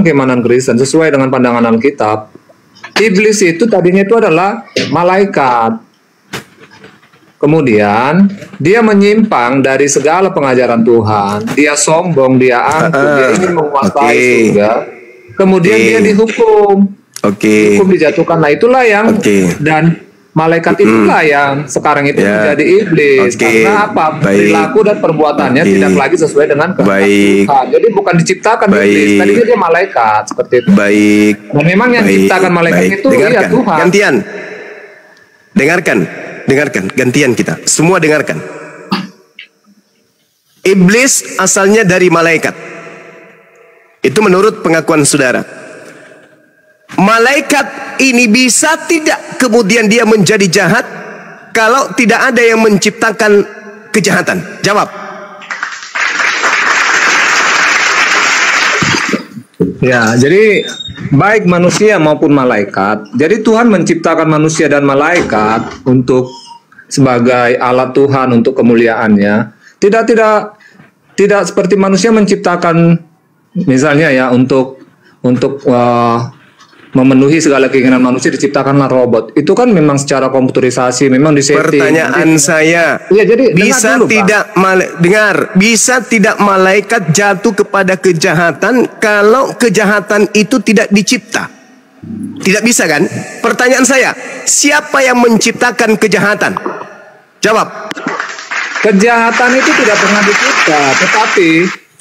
keimanan Kristen sesuai dengan pandangan Alkitab, iblis itu tadinya itu adalah malaikat. Kemudian dia menyimpang dari segala pengajaran Tuhan. Dia sombong, dia angkuh, dia ingin menguasai surga. Kemudian dia dihukum. Hukum dijatuhkan. Nah, itulah yang dan malaikat itulah yang sekarang itu menjadi iblis. Karena apa? Perilaku dan perbuatannya tidak lagi sesuai dengan kehendak Tuhan. Jadi bukan diciptakan iblis. Tadinya dia malaikat seperti itu. Dan memang yang diciptakan malaikat itu ya Tuhan. Gantian. Dengarkan, gantian kita. Semua dengarkan. Iblis asalnya dari malaikat. Itu menurut pengakuan saudara. Malaikat ini bisa tidak kemudian dia menjadi jahat kalau tidak ada yang menciptakan kejahatan? Jawab. Ya, jadi baik manusia maupun malaikat. Jadi Tuhan menciptakan manusia dan malaikat untuk sebagai alat Tuhan untuk kemuliaannya. Tidak seperti manusia menciptakan misalnya ya untuk memenuhi segala keinginan manusia diciptakanlah robot. Itu kan memang secara komputerisasi, memang disetting. Pertanyaan saya, jadi bisa dulu, tidak bisa tidak malaikat jatuh kepada kejahatan kalau kejahatan itu tidak dicipta? Tidak bisa kan? Pertanyaan saya, siapa yang menciptakan kejahatan? Jawab. Kejahatan itu tidak pernah dicipta, tetapi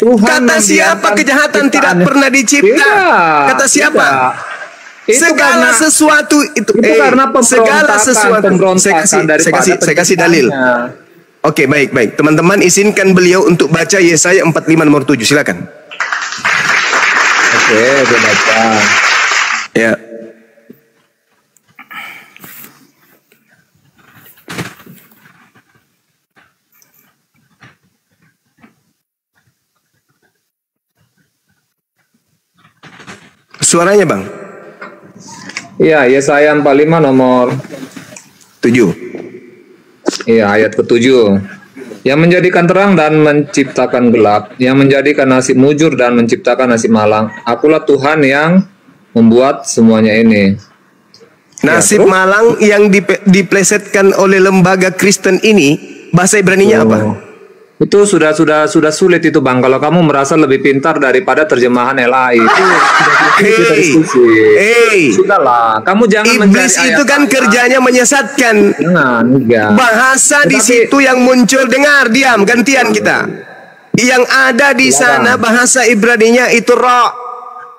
Tuhan kata siapa kejahatan tidak pernah dicipta? Kata siapa? Segala sesuatu itu karena segala sesuatu. Saya kasih dalil. Oke, baik. Teman-teman izinkan beliau untuk baca Yesaya 45 nomor 7. Silakan. Oke, saya baca. Ya. Suaranya, Bang. Iya, Yesaya 45 nomor 7. Iya, ayat ke-7. Yang menjadikan terang dan menciptakan gelap, yang menjadikan nasib mujur dan menciptakan nasib malang. Akulah Tuhan yang membuat semuanya ini. Nasib malang yang diplesetkan oleh lembaga Kristen ini Bahasa Ibraninya apa? Itu sudah sulit itu Bang. Kalau kamu merasa lebih pintar daripada terjemahan LAI itu sudahlah. Kamu jangan iblis itu kan kerjanya menyesatkan. Bahasa di situ yang muncul, dengar, diam, gantian kita. Yang ada di sana bahasa Ibraninya itu ra.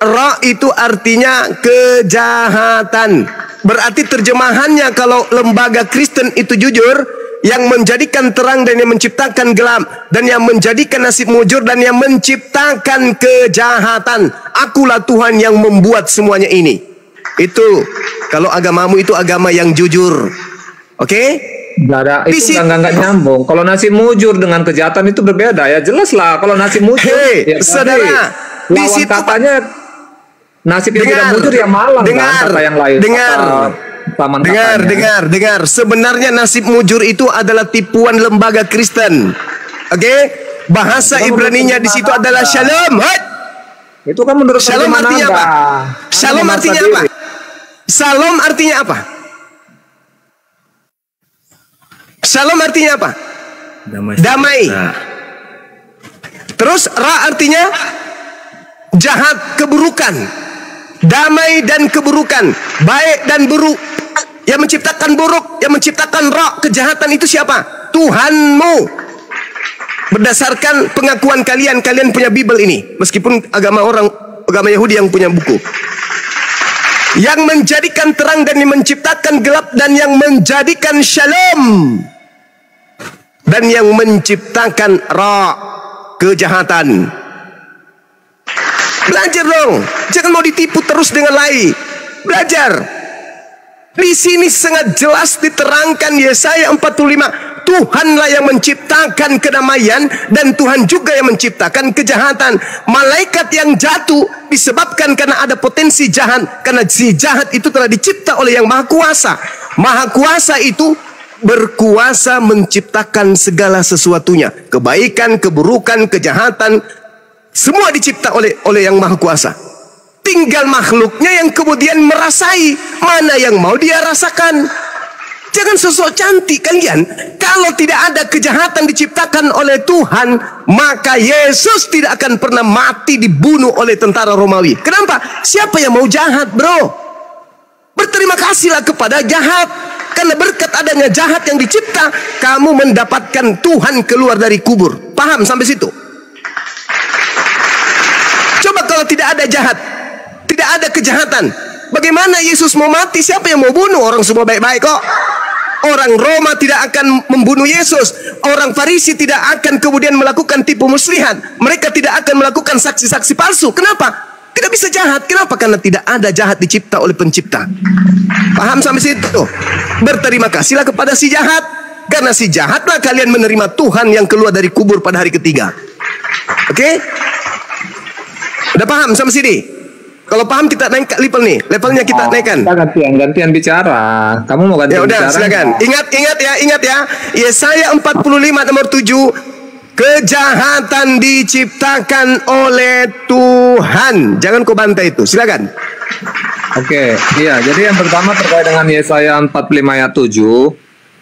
Ra itu artinya kejahatan. Berarti terjemahannya kalau lembaga Kristen itu jujur, yang menjadikan terang dan yang menciptakan gelap, dan yang menjadikan nasib mujur dan yang menciptakan kejahatan. Akulah Tuhan yang membuat semuanya ini. Itu kalau agamamu itu agama yang jujur. Oke? Itu nggak nyambung. Kalau nasib mujur dengan kejahatan itu berbeda ya. Jelas lah kalau nasib mujur. Ya, saudara, di situ katanya nasib yang tidak mujur ya malang kan, kata yang lain. Dengar. Sebenarnya nasib mujur itu adalah tipuan lembaga Kristen. Oke? Bahasa Ibraninya di situ adalah shalom. Itu kan menurut shalom artinya apa? Shalom artinya apa? Shalom artinya apa? Shalom artinya apa? Damai. Terus ra artinya jahat, keburukan. Damai dan keburukan, baik dan buruk. Yang menciptakan buruk, yang menciptakan ra, kejahatan itu siapa? Tuhanmu. Berdasarkan pengakuan kalian punya Bible ini. Meskipun agama Yahudi yang punya buku. Yang menjadikan terang dan yang menciptakan gelap, dan yang menjadikan shalom, dan yang menciptakan ra, kejahatan. Belajar dong, jangan mau ditipu terus dengan lai. Belajar. Di sini sangat jelas diterangkan Yesaya 45, Tuhanlah yang menciptakan kedamaian dan Tuhan juga yang menciptakan kejahatan. Malaikat yang jatuh disebabkan karena ada potensi jahat, karena si jahat itu telah dicipta oleh yang Maha Kuasa. Maha Kuasa itu berkuasa menciptakan segala sesuatunya, kebaikan, keburukan, kejahatan, semua dicipta oleh yang Maha Kuasa. Tinggal makhluknya yang kemudian merasai mana yang mau dia rasakan. Jangan sosok cantik kalian. Kalau tidak ada kejahatan diciptakan oleh Tuhan, maka Yesus tidak akan pernah mati dibunuh oleh tentara Romawi. Kenapa? Siapa yang mau jahat, bro? Berterima kasihlah kepada jahat. Karena berkat adanya jahat yang dicipta, kamu mendapatkan Tuhan keluar dari kubur. Paham sampai situ? Coba kalau tidak ada jahat, tidak ada kejahatan, bagaimana Yesus mau mati? Siapa yang mau bunuh? Orang semua baik-baik kok. Orang Roma tidak akan membunuh Yesus. Orang Farisi tidak akan kemudian melakukan tipu muslihat. Mereka tidak akan melakukan saksi-saksi palsu. Kenapa? Tidak bisa jahat. Kenapa? Karena tidak ada jahat dicipta oleh pencipta. Paham sampai situ? Berterima kasihlah kepada si jahat. Karena si jahatlah kalian menerima Tuhan yang keluar dari kubur pada hari ketiga. Oke? Udah paham sampai sini? Kalau paham kita naik level nih, levelnya kita naikkan. Kita gantian bicara. Kamu mau gantian bicara? Ya udah, silakan. Ingat ya. Yesaya 45 nomor 7. Kejahatan diciptakan oleh Tuhan. Jangan kau bantai itu. Silakan. Oke, iya. Jadi yang pertama terkait dengan Yesaya 45 ayat 7,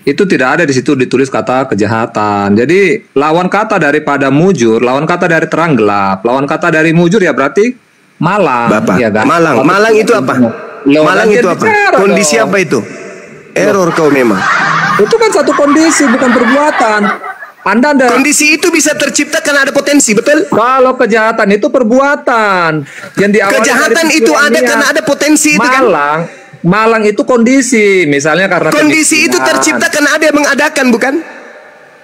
itu tidak ada di situ ditulis kata kejahatan. Jadi lawan kata daripada mujur, lawan kata dari terang gelap, lawan kata dari mujur ya berarti malang. Bapak, ya kan? Malang itu apa? Malang itu apa? Kondisi dong. Apa itu? Error kau memang. Itu kan satu kondisi, bukan perbuatan. Kondisi itu bisa tercipta karena ada potensi, betul? Kalau kejahatan itu perbuatan. Yang diawali kejahatan itu ada karena ada potensi itu kan? Malang itu kondisi, misalnya karena kondisi itu tercipta karena ada yang mengadakan, bukan?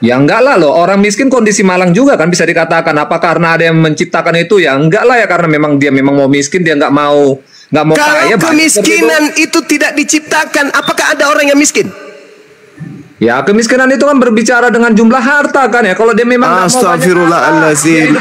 Ya enggak lah loh, orang miskin kondisi malang juga kan bisa dikatakan. Apa karena ada yang menciptakan itu? Ya enggak lah ya, karena memang dia mau miskin, dia nggak mau kaya. Kalau kemiskinan itu tidak diciptakan, apakah ada orang yang miskin? Ya kemiskinan itu kan berbicara dengan jumlah harta kan ya. Kalau dia memang Astagfirullahaladzim.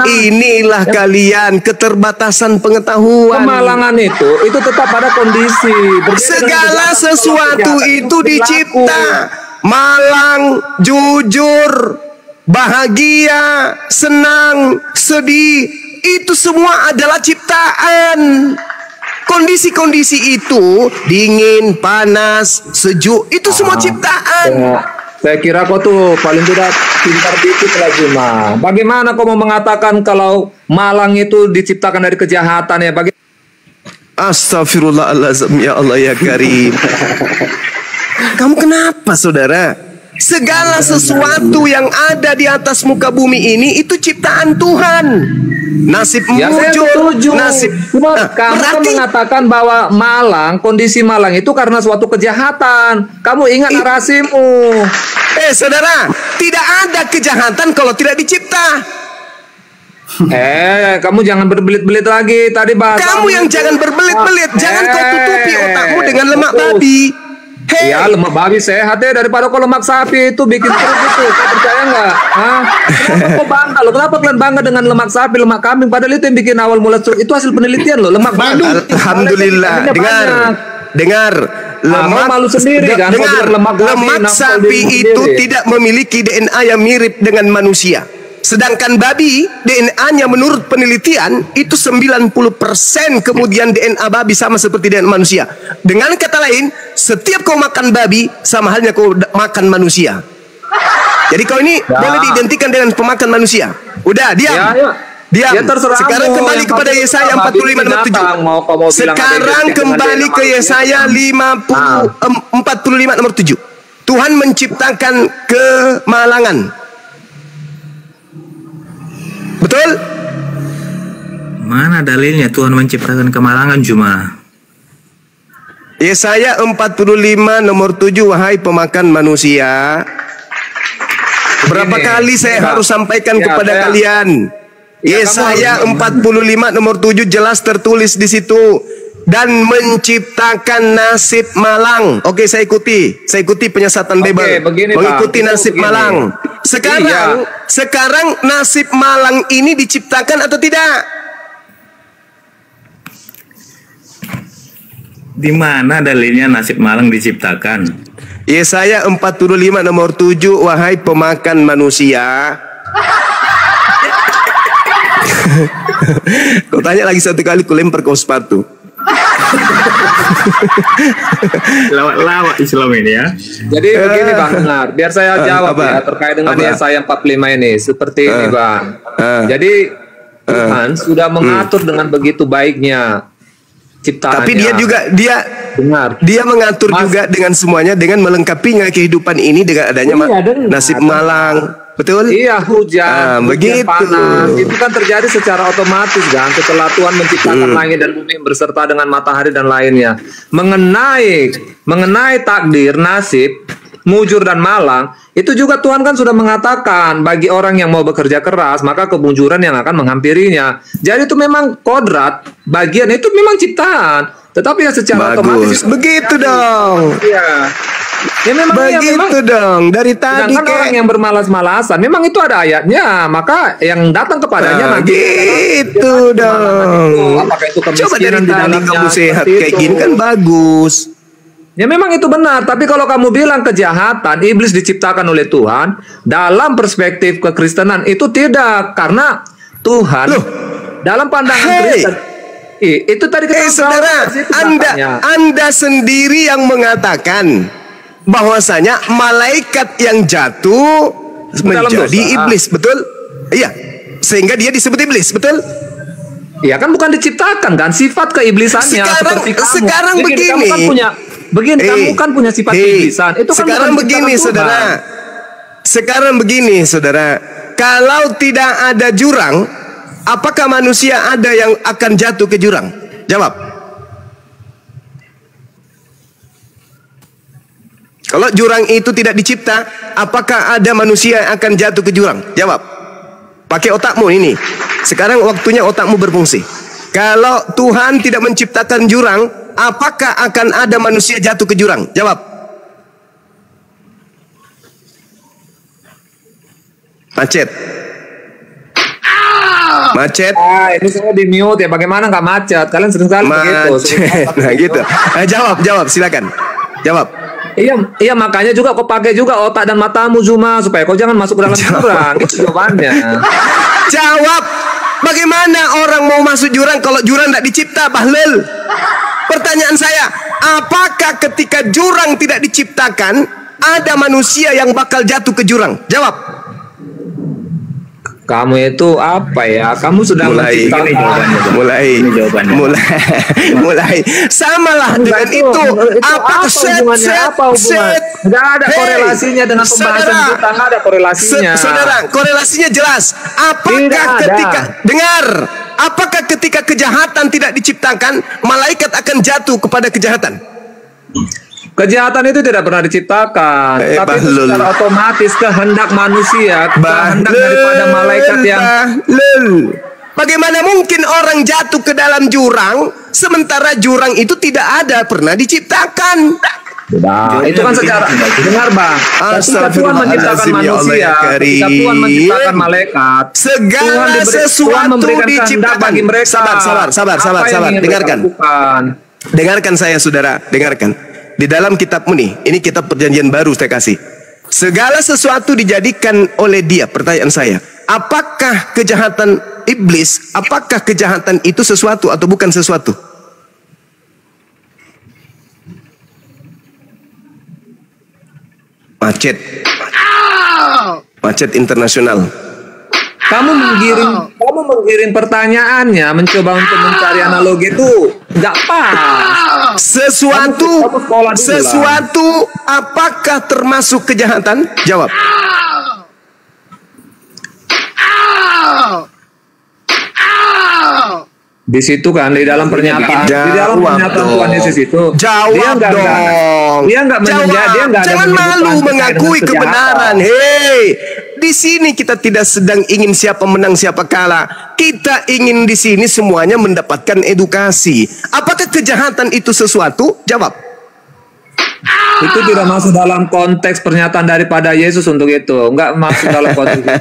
Inilah kalian keterbatasan pengetahuan. Kemalangan itu tetap ada kondisi. Segala sesuatu itu dicipta. Malang, jujur, bahagia, senang, sedih, itu semua adalah ciptaan. Kondisi-kondisi itu dingin, panas, sejuk, itu semua ciptaan. Saya kira kau tuh paling tidak pintar dikit lah Juma. Bagaimana kau mau mengatakan kalau malang itu diciptakan dari kejahatan ya? Astagfirullahaladzim, ya Allah ya Karim. Kamu kenapa saudara? Segala sesuatu yang ada di atas muka bumi ini itu ciptaan Tuhan. Nasib muncul, nasib. Cuma kamu kan mengatakan bahwa malang, kondisi malang itu karena suatu kejahatan. Kamu ingat narasimu. Saudara, tidak ada kejahatan kalau tidak dicipta. Kamu jangan berbelit-belit lagi. Tadi bahasa kamu yang jangan berbelit-belit. Jangan kau tutupi otakmu dengan lemak babi. Ya, lemak babi sehat ya daripada kalau lemak sapi itu bikin perut itu. Kau percaya nggak? Kenapa kau bangga loh? Kenapa kalian bangga dengan lemak sapi, lemak kambing? Padahal itu yang bikin awal mula stroke. Itu hasil penelitian loh. Lemak babi. Alhamdulillah. Dengar. Lemak malu sendiri kan? Lemak sapi itu tidak memiliki DNA yang mirip dengan manusia. Sedangkan babi, DNA-nya menurut penelitian itu 90% kemudian DNA babi sama seperti DNA manusia. Dengan kata lain, setiap kau makan babi sama halnya kau makan manusia. Jadi kau ini boleh diidentikan dengan pemakan manusia. Udah, diam. Diam. Sekarang kembali kepada Yesaya 45 nomor 7. Sekarang kembali ke Yesaya 45 nomor 7. Tuhan menciptakan kemalangan. Betul? Mana dalilnya Tuhan menciptakan kemalangan Juma? Yesaya 45 nomor 7, wahai pemakan manusia. Berapa kali saya harus sampaikan kepada kalian? Yesaya 45 nomor 7 jelas tertulis di situ. Dan menciptakan nasib malang. Oke, saya ikuti penyesatan Babel. Mengikuti nasib malang. Sekarang nasib malang ini diciptakan atau tidak? Di mana dalilnya nasib malang diciptakan? Yesaya 45 nomor 7, wahai pemakan manusia. Kau tanya lagi satu kali, ku lempar kau sepatu. Lawak Islam ini ya. Jadi begini Bang Dengar, biar saya jawab ya terkait dengan Yesaya 45 ini. Seperti ini Bang. Jadi Tuhan sudah mengatur dengan begitu baiknya ciptaannya. Tapi dia mengatur juga dengan semuanya, dengan melengkapinya kehidupan ini dengan adanya nasib malang. Betul? Iya, hujan begitu. Panas itu kan terjadi secara otomatis kan setelah Tuhan menciptakan langit dan bumi berserta dengan matahari dan lainnya. Mengenai takdir, nasib, mujur dan malang, itu juga Tuhan kan sudah mengatakan bagi orang yang mau bekerja keras maka kemujuran yang akan menghampirinya. Jadi itu memang kodrat, bagian itu memang ciptaan. Tetapi ya secara otomatis begitu dong. Iya. Ya memang begitu dong. Dari tadi orang yang bermalas-malasan memang itu ada ayatnya, maka yang datang kepadanya nanti gitu dong. Apakah itu coba dari tadi kamu sehat kayak gini kan bagus. Ya memang itu benar, tapi kalau kamu bilang kejahatan, iblis diciptakan oleh Tuhan, dalam perspektif kekristenan itu tidak, karena Tuhan dalam pandangan Kristen itu tadi saudara, Anda sendiri yang mengatakan bahwasanya malaikat yang jatuh menjadi iblis, betul? Iya, sehingga dia disebut iblis, betul? Iya kan, bukan diciptakan kan sifat keiblisannya seperti kamu. Sekarang begini, kamu kan punya sifat keiblisan. Itu kan sekarang begini, saudara. Sekarang begini, saudara. Kalau tidak ada jurang, apakah manusia ada yang akan jatuh ke jurang? Jawab. Kalau jurang itu tidak dicipta, apakah ada manusia yang akan jatuh ke jurang? Jawab. Pakai otakmu ini. Sekarang waktunya otakmu berfungsi. Kalau Tuhan tidak menciptakan jurang, apakah akan ada manusia jatuh ke jurang? Jawab. Macet. Macet. Ini saya di mute ya. Bagaimana nggak macet? Kalian sering kali begitu. Nah gitu. Jawab, silakan. Jawab. Iya makanya juga kau pakai juga otak dan matamu Zuma supaya kau jangan masuk ke dalam jurang. Itu jawabannya. Jawab. Bagaimana orang mau masuk jurang kalau jurang tidak dicipta, Bahlil? Pertanyaan saya, apakah ketika jurang tidak diciptakan, ada manusia yang bakal jatuh ke jurang? Jawab. Kamu itu apa ya? Kamu sudah mulai samalah dengan itu. Apa Nggak ada korelasinya dengan pembahasan kita, nggak ada korelasinya. Saudara, korelasinya jelas. Apakah ketika kejahatan tidak diciptakan, malaikat akan jatuh kepada kejahatan? Kejahatan itu tidak pernah diciptakan, tapi itu secara otomatis kehendak manusia, kehendak daripada malaikat yang. Bagaimana mungkin orang jatuh ke dalam jurang, sementara jurang itu tidak ada pernah diciptakan? Itu kan secara dengar bang. Ketika Tuhan menciptakan manusia, ketika Tuhan menciptakan malaikat, segala sesuatu diciptakan bagi mereka. Sabar. Dengarkan saya, saudara. Dengarkan. Di dalam kitabmu nih, ini kitab perjanjian baru saya kasih. Segala sesuatu dijadikan oleh Dia. Pertanyaan saya, apakah kejahatan iblis, apakah kejahatan itu sesuatu atau bukan sesuatu? Macet internasional. Kamu menggiring pertanyaannya, mencoba untuk mencari analogi itu nggak pas. Sesuatu apakah termasuk kejahatan? Jawab. Di situ kan, di dalam pernyataan Tuhan Yesus itu, jawab dong. Dia nggak jangan malu mengakui kebenaran. Hei, di sini kita tidak sedang ingin siapa menang siapa kalah. Kita ingin di sini semuanya mendapatkan edukasi. Apakah kejahatan itu sesuatu? Jawab. Itu tidak masuk dalam konteks pernyataan daripada Yesus untuk itu. Enggak masuk dalam konteks itu.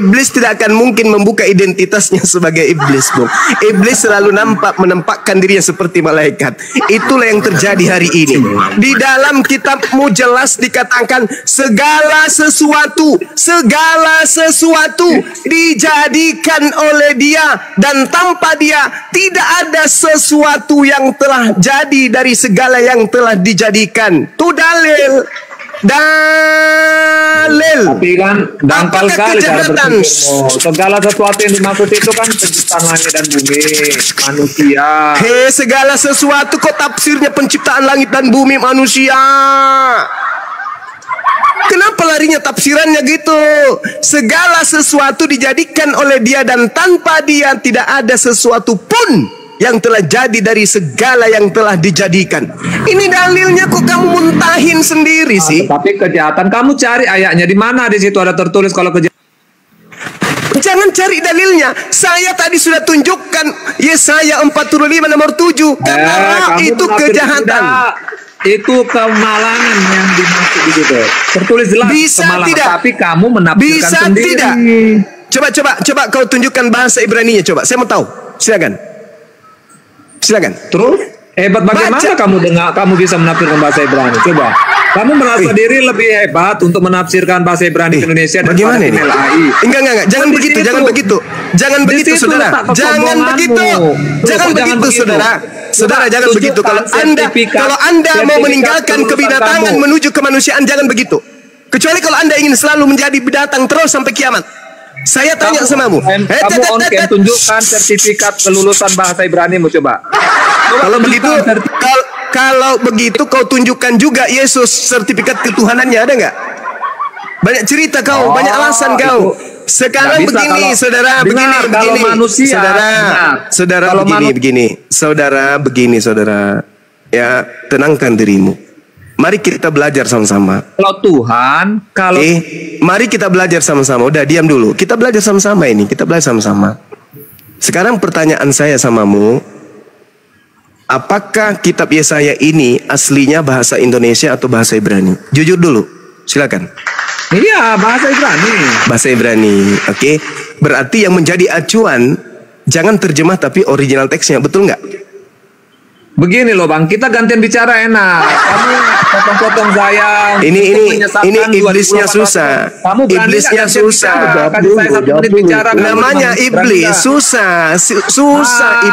Iblis tidak akan mungkin membuka identitasnya sebagai iblis, Bung. Iblis selalu menampakkan dirinya seperti malaikat. Itulah yang terjadi hari ini. Di dalam kitabmu jelas dikatakan segala sesuatu dijadikan oleh Dia, dan tanpa Dia tidak ada sesuatu yang telah jadi dari segala yang telah dijadikan. Itu dalil. Tapi kan dangkal sekali cara berpikirmu. Segala sesuatu yang dimaksud itu kan penciptaan langit dan bumi, manusia. Segala sesuatu kok tafsirnya penciptaan langit dan bumi, manusia. Kenapa larinya tafsirannya gitu? Segala sesuatu dijadikan oleh Dia, dan tanpa Dia tidak ada sesuatu pun yang telah jadi dari segala yang telah dijadikan. Ini dalilnya kok kamu muntahin sendiri sih? Tapi kejahatan, kamu cari ayatnya di mana? Di situ ada tertulis kalau kejahatan. Jangan cari dalilnya. Saya tadi sudah tunjukkan Yesaya 45 nomor 7. Karena itu kejahatan. Itu kemalangan yang dimaksud di situ. Tertulis jelas bisa kemalangan, tidak? Tapi kamu menafsirkan bisa sendiri. Tidak? Coba kau tunjukkan bahasa Ibraninya, coba. Saya mau tahu. Silakan. Terus hebat bagaimana kamu bisa menafsirkan bahasa Ibrani? Coba. Kamu merasa diri lebih hebat untuk menafsirkan bahasa Ibrani ke Indonesia bagaimana ini? Enggak. Jangan begitu, saudara. Jangan begitu, saudara. Saudara, jangan begitu. Kalau Anda mau meninggalkan kebinatangan menuju kemanusiaan, jangan begitu. Kecuali kalau Anda ingin selalu menjadi binatang terus sampai kiamat. Saya tanya samamu. Kamu tunjukkan sertifikat kelulusan bahasa Ibrani-mu, coba. Kalau begitu kau tunjukkan juga Yesus sertifikat ketuhanannya, ada nggak? Banyak cerita kau, banyak alasan kau. Sekarang begini, saudara, saudara. Ya, tenangkan dirimu. Mari kita belajar sama-sama. Mari kita belajar sama-sama. Udah, diam dulu. Kita belajar sama-sama ini. Sekarang pertanyaan saya samamu, apakah kitab Yesaya ini aslinya bahasa Indonesia atau bahasa Ibrani? Jujur dulu, silakan. Iya, bahasa Ibrani. Bahasa Ibrani, oke. Berarti yang menjadi acuan jangan terjemah tapi original teksnya, betul nggak? Begini loh Bang, kita gantian bicara enak. Kamu potong-potong saya. Ini iblisnya susah. Kamu iblisnya susah. Namanya iblis susah.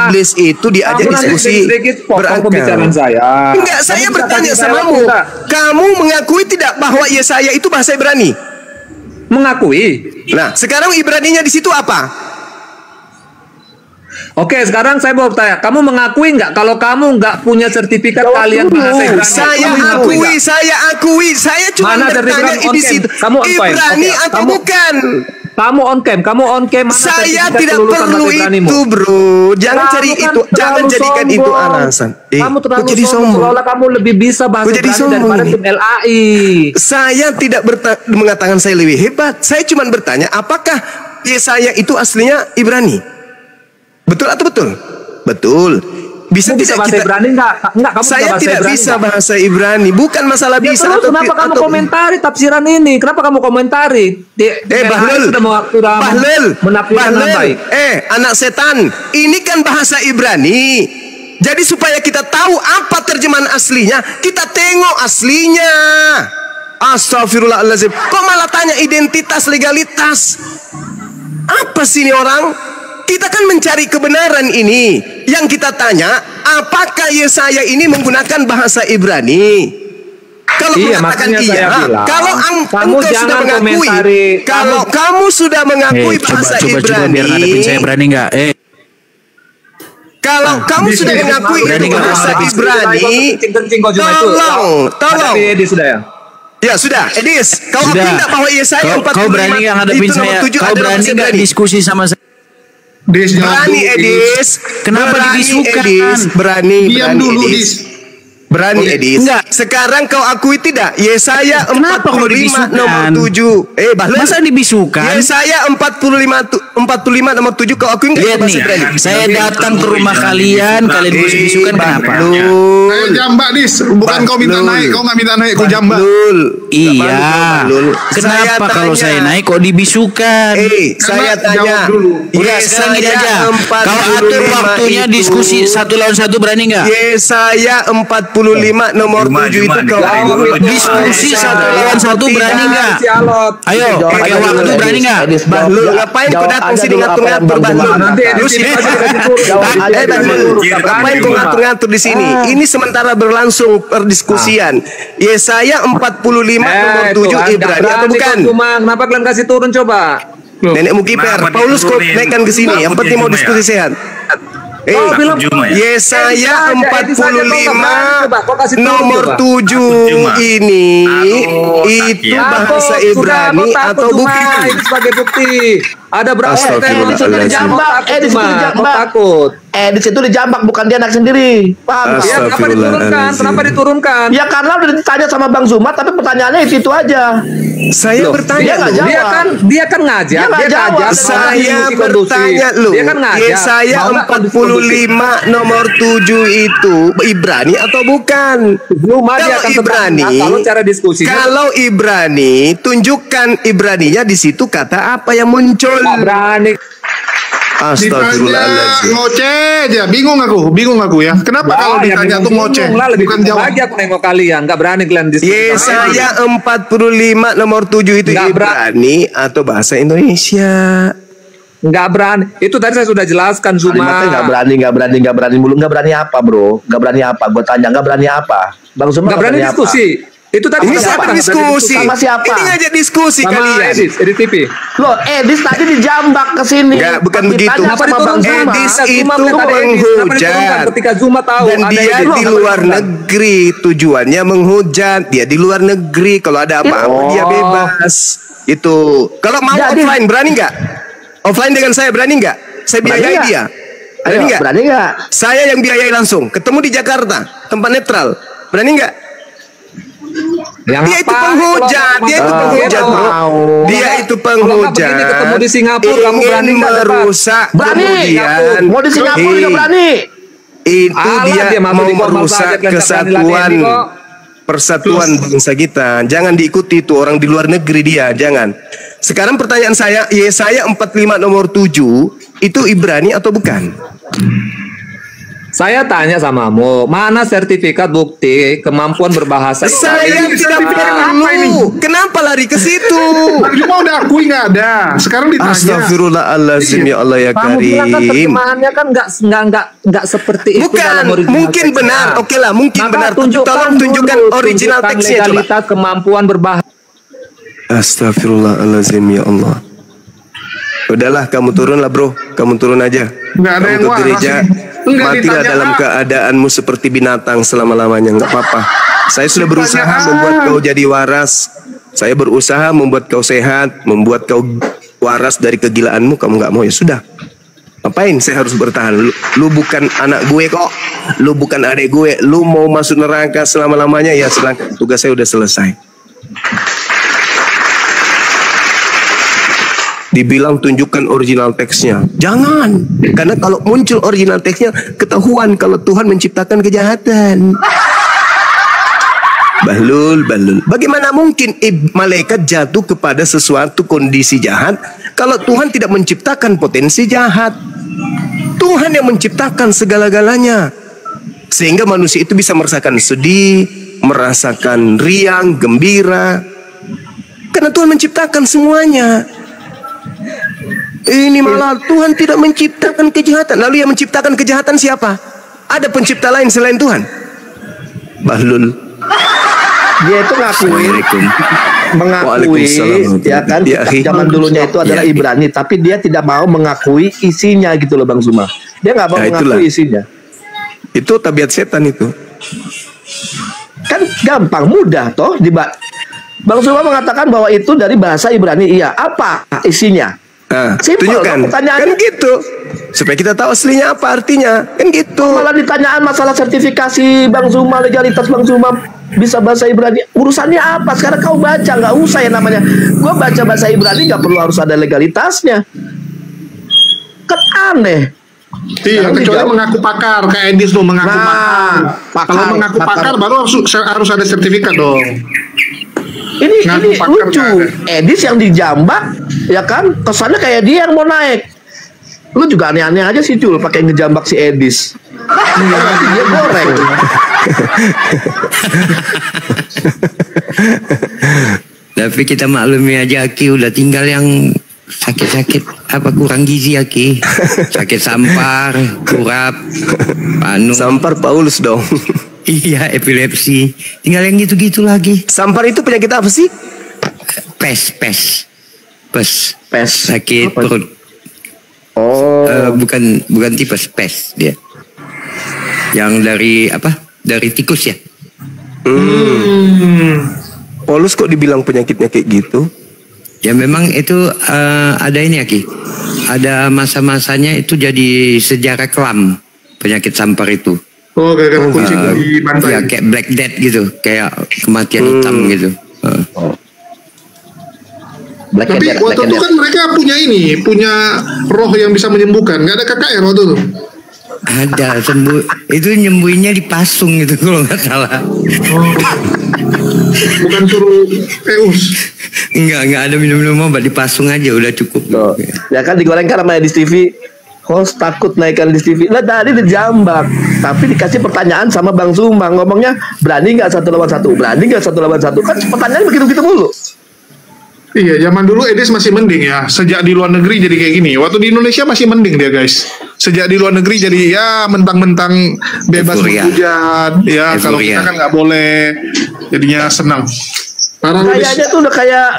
Iblis itu diajak diskusi pembicaraan saya. Enggak, saya bertanya samamu. Kamu mengakui tidak bahwa Yesaya itu bahasa Ibrani? Mengakui. Nah, sekarang Ibraninya di situ apa? Oke, sekarang saya mau bertanya, kamu mengakui nggak kalau kamu nggak punya sertifikat kalian bahasa Ibrani? Saya akui. Saya cuma bertanya di situ. Ibrani atau bukan? Kamu on cam. Saya tidak perlu itu, bro. Jangan cari itu. Jangan jadikan itu alasan. Kamu terlalu sombong. Seolah kamu lebih bisa bahasa Ibrani daripada tim LAI. Saya tidak mengatakan saya lebih hebat. Saya cuma bertanya, apakah Yesaya itu aslinya Ibrani? Betul atau betul? Betul. Bisa bahasa Ibrani enggak? Kamu saya tidak bisa bahasa Ibrani. Bukan masalah bisa atau kenapa kamu komentari tafsiran ini? Kenapa kamu komentari? Bahlul. Anak setan. Ini kan bahasa Ibrani. Jadi supaya kita tahu apa terjemahan aslinya, kita tengok aslinya. Astagfirullahaladzim. Kok malah tanya identitas, legalitas? Apa sih ini orang? Kita kan mencari kebenaran ini. Yang kita tanya, apakah Yesaya ini menggunakan bahasa Ibrani? Kalau mengatakan iya, kalau engkau sudah mengakui, kalau kamu sudah mengakui bahasa Ibrani, biar ngadepin saya berani nggak? Kalau kamu sudah mengakui itu bahasa Ibrani, tolong. Ya sudah, Edis, kau akui nggak bahwa Yesaya 45 kau berani nggak ngadepin saya? Kau berani nggak diskusi sama saya? Berani Edis. Kenapa dibisukan? Berani dulu Edis. Berani Edis. Enggak. Sekarang kau akui tidak? Yesaya 45 nomor 7. Bahlul. Masa dibisukan? Yesaya 45 nomor 7 kau akui enggak? Lihat nih, saya datang ke rumah kalian bisukan kenapa? Saya jambak Dis, bukan kau minta naik, kau nggak minta naik, kau jambak. Iya. Kenapa kalau saya naik kok dibisukan? Saya tanya dulu. Udah sekarang ini aja. Kau atur waktunya diskusi 1 lawan 1 berani nggak? Yesaya 45 nomor 7 itu kau diskusi 1 lawan 1 berani nggak? Ayo pakai waktu berani nggak? Bahlul, ngapain kau datang sini ngatur-ngatur Bahlul? Ngapain kau ngatur-ngatur di sini? Ini sementara berlangsung perdiskusian. Yesaya 45 nomor 7 Ibrani atau bukan? Kenapa kalian kasih turun coba? Nenekmu kiper. Paulus kau naikkan ke sini. Yang penting mau diskusi sehat. Yesaya 45 nomor 7 ini itu bahasa Ibrani atau bukan? Itu sebagai bukti. Ada berapa di situ dijambak, di situ dijambak. Takut. Di situ dijambak, bukan dia anak sendiri. Paham? Ya, kenapa diturunkan? Ya karena udah ditanya sama Bang Zuma, tapi pertanyaannya itu aja. Saya bertanya, dia kan ngajar. Saya bertanya lu. Yesaya 45 nomor 7 itu Ibrani atau bukan? Kalau Ibrani, kalau Ibrani, tunjukkan Ibraninya di situ kata apa yang muncul. Berani. Astagfirullahaladzim. Ngoceh aja, bingung aku ya. Kenapa kalau ditanya tuh ngoceh? Bukan jawab lagi aku nengok kalian, nggak berani kalian diskusi. Yesaya 45 nomor 7 itu Ibrani atau bahasa Indonesia? Nggak berani. Itu tadi saya sudah jelaskan Zuma. Nggak berani mulu. Nggak berani apa, bro? Nggak berani apa? Gue tanya nggak berani apa? Bang Zuma nggak berani diskusi. Itu tadi ini siapa diskusi? Sama siapa? Ini ngajak diskusi sama kalian. Edis TV. Loh, Edis tadi dijambak ke sini. Enggak, bukan begitu. Edis itu menghujat. Ketika Zuma tahu dan dia di luar negeri, tujuannya menghujat. Dia di luar negeri, kalau ada apa-apa dia bebas. Itu. Kalau mau offline berani nggak? Offline dengan saya berani nggak? Saya biayai dia. Berani nggak? Saya yang biayai langsung. Ketemu di Jakarta, tempat netral. Berani nggak? Dia itu penghujat, bro. Dia itu penghujat. Ketemu di Singapura, kamu berani merusak. Kemudian mau di Singapura juga berani. Itu dia mau merusak kesatuan, persatuan bangsa kita. Jangan diikuti itu orang di luar negeri dia, jangan. Sekarang pertanyaan saya, Yesaya 45 nomor 7 itu Ibrani atau bukan? Saya tanya samamu, mana sertifikat bukti kemampuan berbahasa? Saya tidak perlu. Kenapa lari ke situ? Cuma udah akui nggak ada. Sekarang ditanya. Astagfirullahaladzim, ya Allah ya Kamu bilang kan Karim. terjemahannya kan nggak seperti itu. Bukan, mungkin benar. Oke lah, mungkin benar. Tolong tunjukkan original teksnya coba. Legalitas kemampuan berbahasa. Astagfirullahaladzim, ya Allah. Udahlah, kamu turun lah bro. Kamu turun aja. Nggak ada yang waras. gereja. Matilah dalam keadaanmu seperti binatang selama-lamanya. Nggak apa-apa. Saya sudah berusaha membuat kau jadi waras. Saya berusaha membuat kau sehat, membuat kau waras dari kegilaanmu. Kamu nggak mau, ya sudah. Ngapain saya harus bertahan? Lu bukan anak gue kok. Lu bukan adik gue. Lu mau masuk neraka selama-lamanya, ya silakan. Tugas saya udah selesai. Dibilang tunjukkan original teksnya. Jangan. Karena kalau muncul original teksnya, ketahuan kalau Tuhan menciptakan kejahatan. Bahlul. Bagaimana mungkin malaikat jatuh kepada sesuatu kondisi jahat kalau Tuhan tidak menciptakan potensi jahat? Tuhan yang menciptakan segala-galanya. Sehingga manusia itu bisa merasakan sedih, merasakan riang, gembira. Karena Tuhan menciptakan semuanya. Ini malah Tuhan tidak menciptakan kejahatan. Lalu yang menciptakan kejahatan siapa? Ada pencipta lain selain Tuhan? Bahlul. Dia itu mengakui ya kan, zaman dulunya itu adalah Ibrani, tapi dia tidak mau mengakui isinya gitu loh Bang Zuma. Dia nggak mau mengakui isinya. Itu tabiat setan itu. Kan gampang, mudah toh. Bang Zuma mengatakan bahwa itu dari bahasa Ibrani. Iya, apa isinya? Tunjukkan. Kan gitu. Supaya kita tahu aslinya apa artinya. Kan gitu. Malah ditanyaan masalah sertifikasi Bang Zuma, legalitas Bang Zuma bisa bahasa Ibrani. Urusannya apa? Sekarang kau baca, nggak usah ya namanya. Gua baca bahasa Ibrani nggak perlu harus ada legalitasnya. Kan aneh. Iya, kecuali mengaku pakar, kayak Edis lo mengaku pakar. Kalau mengaku pakar baru harus ada sertifikat dong. Ini lucu. Edis yang dijambak, ya kan? Kesannya kayak dia yang mau naik. Lu juga aneh-aneh aja sih Jul, pakai ngejambak si Edis. Dia goreng. Tapi kita maklumi aja Aki, udah tinggal yang sakit-sakit apa kurang gizi Aki. Sakit sampar, kurap, panu. Sampar Paulus dong. Iya, epilepsi. Tinggal yang gitu-gitu lagi. Sampar itu penyakit apa sih? Pes. Sakit apa? perut. Oh. Bukan tipes, pes dia. Yang dari apa? Dari tikus ya. Paulus kok dibilang penyakitnya kayak gitu? Ya memang itu ada ini Aki. Ada masa-masanya itu jadi sejarah kelam penyakit sampar itu. Oh, gara-gara kucing di bantai. Ya kayak Black Death gitu, kayak kematian hitam gitu. Tapi waktu itu kan mereka punya roh yang bisa menyembuhkan. Nggak ada KKR waktu itu. Ada itu nyembuhinnya dipasung gitu kalau nggak salah. Bukan suruh Eus. Enggak ada minum-minum obat, dipasung aja udah cukup. Ya kan digorengkan sama Edis TV. Host takut naikkan di TV. Lah tadi dijambak, tapi dikasih pertanyaan sama Bang Zuma, ngomongnya berani nggak 1 lawan 1? Berani nggak 1 lawan 1? Kan pertanyaan begitu-begitu mulu. Iya, zaman dulu Edis masih mending ya. Sejak di luar negeri jadi kayak gini. Waktu di Indonesia masih mending dia guys. Sejak di luar negeri jadi ya mentang-mentang bebas berhujat. Ya kalau kita kan nggak boleh. Jadinya senang. Kayaknya tuh udah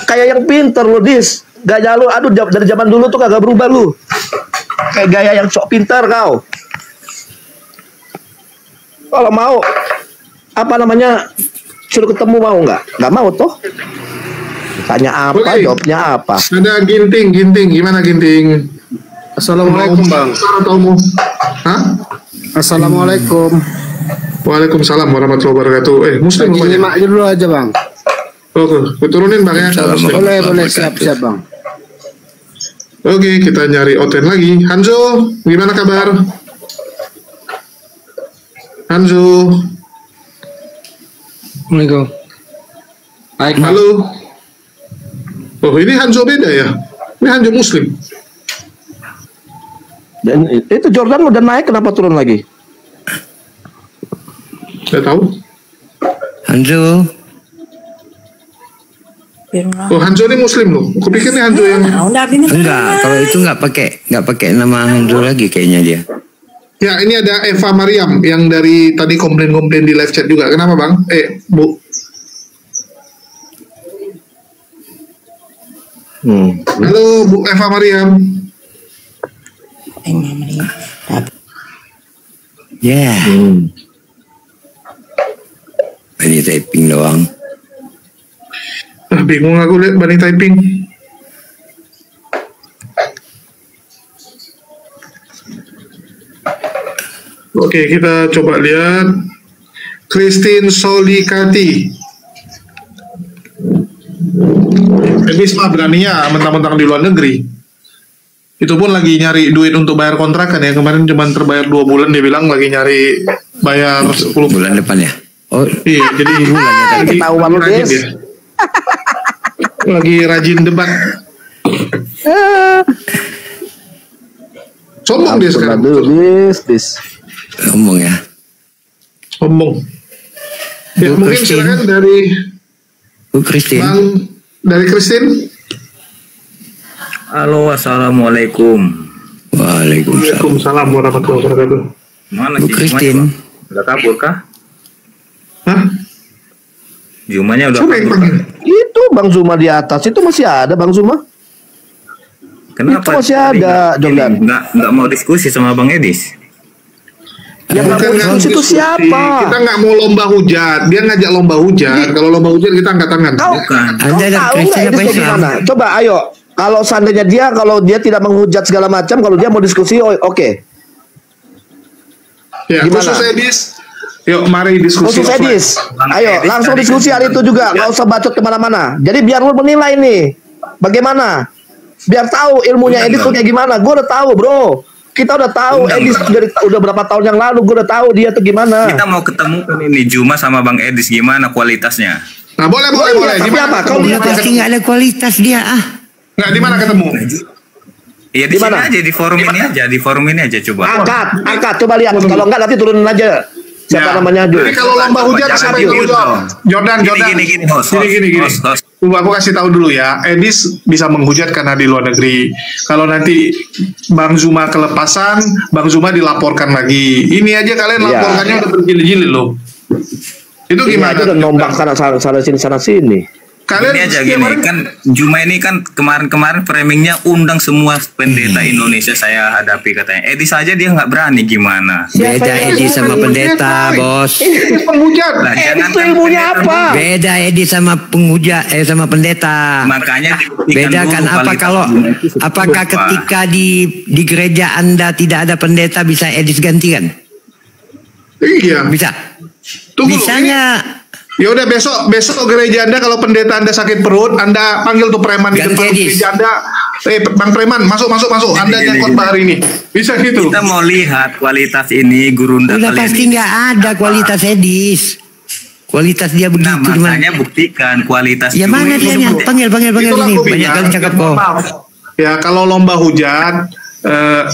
kayak yang pinter lo Dis. Gaya lu, aduh dari zaman dulu tuh kagak berubah lu. Kayak gaya yang sok pintar kau. Kalau mau apa namanya suruh ketemu mau nggak? Nggak mau toh? Tanya apa? Okay. Jawabnya apa? Ada Ginting, gimana Ginting? Assalamualaikum Bang. Hah? Assalamualaikum. Waalaikumsalam warahmatullahi wabarakatuh. Muslim nyimak dulu aja Bang. Oke, turunin Bang ya. Boleh siap Bang. Oke, kita nyari Oten lagi. Hanzo, gimana kabar? Hanzo. Assalamualaikum. Baik, halo. Oh, ini Hanzo beda ya? Ini Hanzo Muslim. Dan itu Jordan udah naik, kenapa turun lagi? Gak tahu. Hanzo. Oh, Hanzo ini Muslim loh. Aku pikir ini Hanzo yang Enggak, kalau itu nggak pakai nama Hanzo lagi kayaknya dia. ya ini ada Eva Mariam yang dari tadi komplain-komplain di live chat juga. Kenapa bang? Bu. Halo Bu Eva Mariam. Ya. Ini typing doang. Bingung aku lihat Bani typing. Oke, kita coba lihat Christine Solikati. Ebis mah beraninya mentang-mentang di luar negeri. Itu pun lagi nyari duit untuk bayar kontrakan ya. Kemarin cuma terbayar 2 bulan, dia bilang lagi nyari bayar 10 bulan depan ya. Oh iya, jadi bulannya tadi ketahuan lu, Des. Lagi rajin debat. Sombong dia sekarang. Des. Ngomong ya. Sombong. Ya, mungkin silakan dari Christine. Bang, dari Christine. Halo, assalamualaikum. Waalaikumsalam warahmatullahi wabarakatuh. Mana Bu Christine? Udah kabur kah? Hah? Jumanya udah Siapa yang panggil? Itu Bang Zuma di atas itu masih ada Bang Zuma. Kenapa? Itu masih ada, Jordan. Nggak mau diskusi sama Bang Edis. Yang nggak mau diskusi itu siapa? Kita nggak mau lomba hujat. Dia ngajak lomba hujat. Kalau lomba hujat kita angkat tangan. Kau Ada tahu Christine nggak apa ini Islam? gimana? Coba ayo. Kalau seandainya kalau dia tidak menghujat segala macam, kalau dia mau diskusi, oke. Ya, Gimana? khusus Edis. Yuk, mari diskusi. Khusus Edis, ayo langsung diskusi hari itu juga. Nggak usah bacot kemana-mana. Jadi biar lu menilai nih, bagaimana? Biar tahu ilmunya Edis tuh kayak gimana. Gue udah tahu, bro. Kita udah tahu Edis udah berapa tahun yang lalu. Gue udah tahu dia tuh gimana. Kita mau ketemu ini Juma sama Bang Edis, gimana kualitasnya? Nah, boleh. Tapi apa? Kau lihat Pasti nggak ada kualitas dia Nggak, di mana ketemu? Iya di sini aja, di forum ini aja, coba. Angkat, coba lihat. Kalau enggak nanti turunin aja. Siapa namanya Jo? Jadi kalau lomba hujat siapa yang jawab? Jordan. Gini, host. Tunggu, aku kasih tahu dulu ya. Edis bisa menghujat karena di luar negeri. Kalau nanti Bang Zuma kelepasan, Bang Zuma dilaporkan lagi. Ini aja kalian laporkannya udah berjilid-jilid loh. Itu gimana? Itu udah nombak sana sini. Kalian ini aja gini kan, Juma ini kan kemarin framingnya undang semua pendeta Indonesia saya hadapi katanya. Edis saja dia nggak berani, gimana? Beda Edis sama pendeta, bos. Edis penghujat. Lah, jangan itu ilmunya apa? Beda Edis sama sama pendeta. Makanya bedakan apa kalau apakah ketika di gereja Anda tidak ada pendeta bisa Edis gantikan? Iya. Bisa. Tunggu, bisanya. Ya udah besok gereja Anda kalau pendeta Anda sakit perut, Anda panggil tuh preman di depan gereja Anda. Bang preman, masuk. Anda yang khotbah hari ini. Bisa gitu. Kita mau lihat kualitas ini guru udah pasti nggak ada kualitas Edis. Kualitas dia begitu. Nah, makanya buktikan kualitas. Ya mana dia nya? Panggil ini. Banyak kali cakap kok. Ya kalau lomba hujat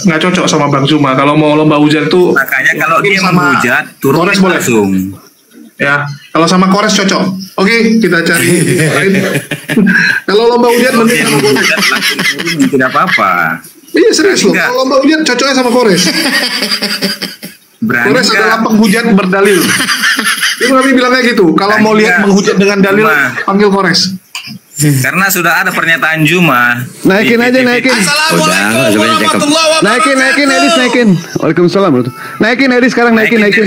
nggak cocok sama Bang Zuma. Kalau mau lomba hujat tuh makanya kalau dia menghujat turun langsung. Ya, kalau sama Kores cocok. Oke, kita cari lain. Kalau lomba hujat mending sama Kores. Tidak apa-apa. Iya serius loh. Kalau lomba hujat cocoknya sama Kores. Kores ada lampang hujat berdalil. Itu kami bilangnya gitu. Kalau mau lihat menghujat dengan dalil, panggil Kores. Karena sudah ada pernyataan Juma. Naikin. Assalamualaikum warahmatullahi wabarakatuh. Naikin Edis. Waalaikumsalam. Naikin Edis sekarang naikin. Naikin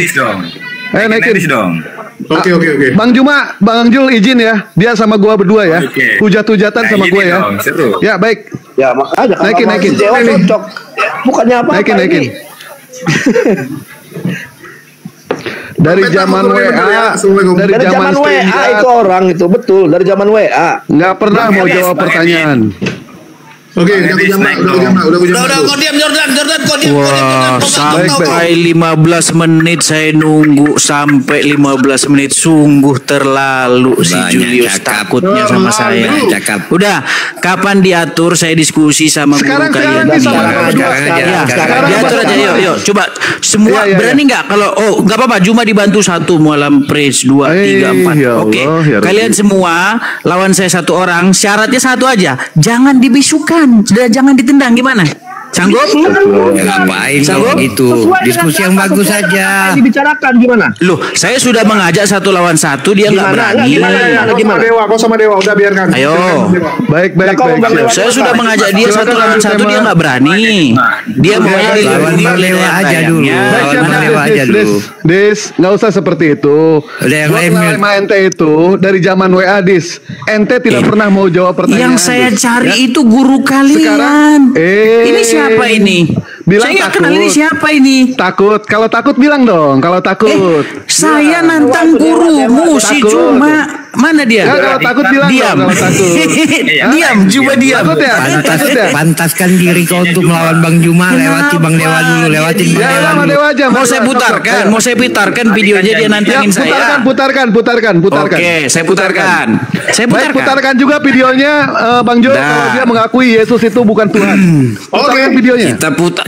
Edis dong. Oke. Bang Juma, Bang Jul izin ya. Dia sama gua berdua ya. Hujat-hujatan sama gua ya. Seru. Ya, baik. Ya, makanya naikin. Dewa cocok. Bukannya apa? Naikin. Dari zaman WA, dari zaman WA itu orang itu betul, dari zaman WA. Nggak pernah mau jawab pertanyaan. Oke, udah kau diam Jordan, kau diam. Wah, sampai 15 menit saya nunggu, sampai 15 menit sungguh terlalu si Julius takutnya sama saya. Udah, kapan diatur saya diskusi sama guru kalian? Sekarang diatur aja, yuk, coba semua berani nggak? Kalau nggak apa-apa, cuma dibantu satu malam praise 2, 3, 4. Oke, kalian semua lawan saya satu orang, syaratnya satu aja, jangan dibisukan. Sudah, jangan ditendang, gimana? Sanggup? Ngapain kalau gitu? Diskusi yang bagus saja. Dibicarakan gimana? Loh, saya sudah mengajak 1 lawan 1, dia nggak berani. Gimana? Kau sama Dewa, udah biarkan. Ayo. Baik. Saya sudah mengajak dia 1 lawan 1, dia nggak berani. Dia mau lawan Bang Dewa aja dulu. Lawan Bang Dewa aja dulu. Dis, nggak usah seperti itu. Udah yang lain sama ente itu dari zaman WA Dis. Ente tidak pernah mau jawab pertanyaan. Yang saya cari itu guru kalian. Sekarang, ini siapa ini? Bilang saya nggak kenal ini siapa ini. Takut. Kalau takut bilang dong. Kalau takut. Saya nantang gurumu si Cuma. Mana dia? Kalau takut bilang diam. Dong, kalau takut. Diam, Cuma diam. Pantaskan diri kau untuk melawan Bang Juma. Lewati Bang Dewa dulu. Lewatin Bang Dewa dulu. Mau saya putarkan. Mau saya putarkan videonya dia nantangin saya. Putarkan. Oke, saya putarkan. Baik, putarkan juga videonya Bang Jo. Kalau dia mengakui Yesus itu bukan Tuhan. Putarkan videonya.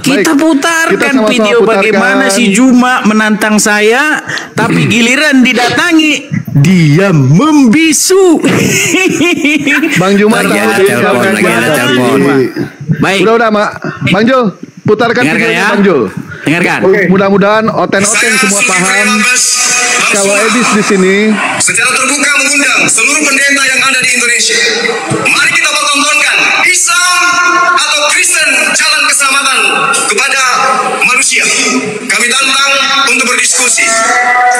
Kita putarkan video bagaimana si Juma menantang saya, tapi giliran didatangi diam membisu. Bang Juma lagi ada telepon. Baik. Udah, Mak. Bang Jo, putarkan videonya Bang Jo. Dengarkan. Mudah-mudahan oten-oten semua paham kalau Edis di sini secara terbuka mengundang seluruh pendeta yang ada di Indonesia. Mari kita pertontonkan Islam atau Kristen jalan keselamatan kepada manusia. Kami tantang untuk berdiskusi.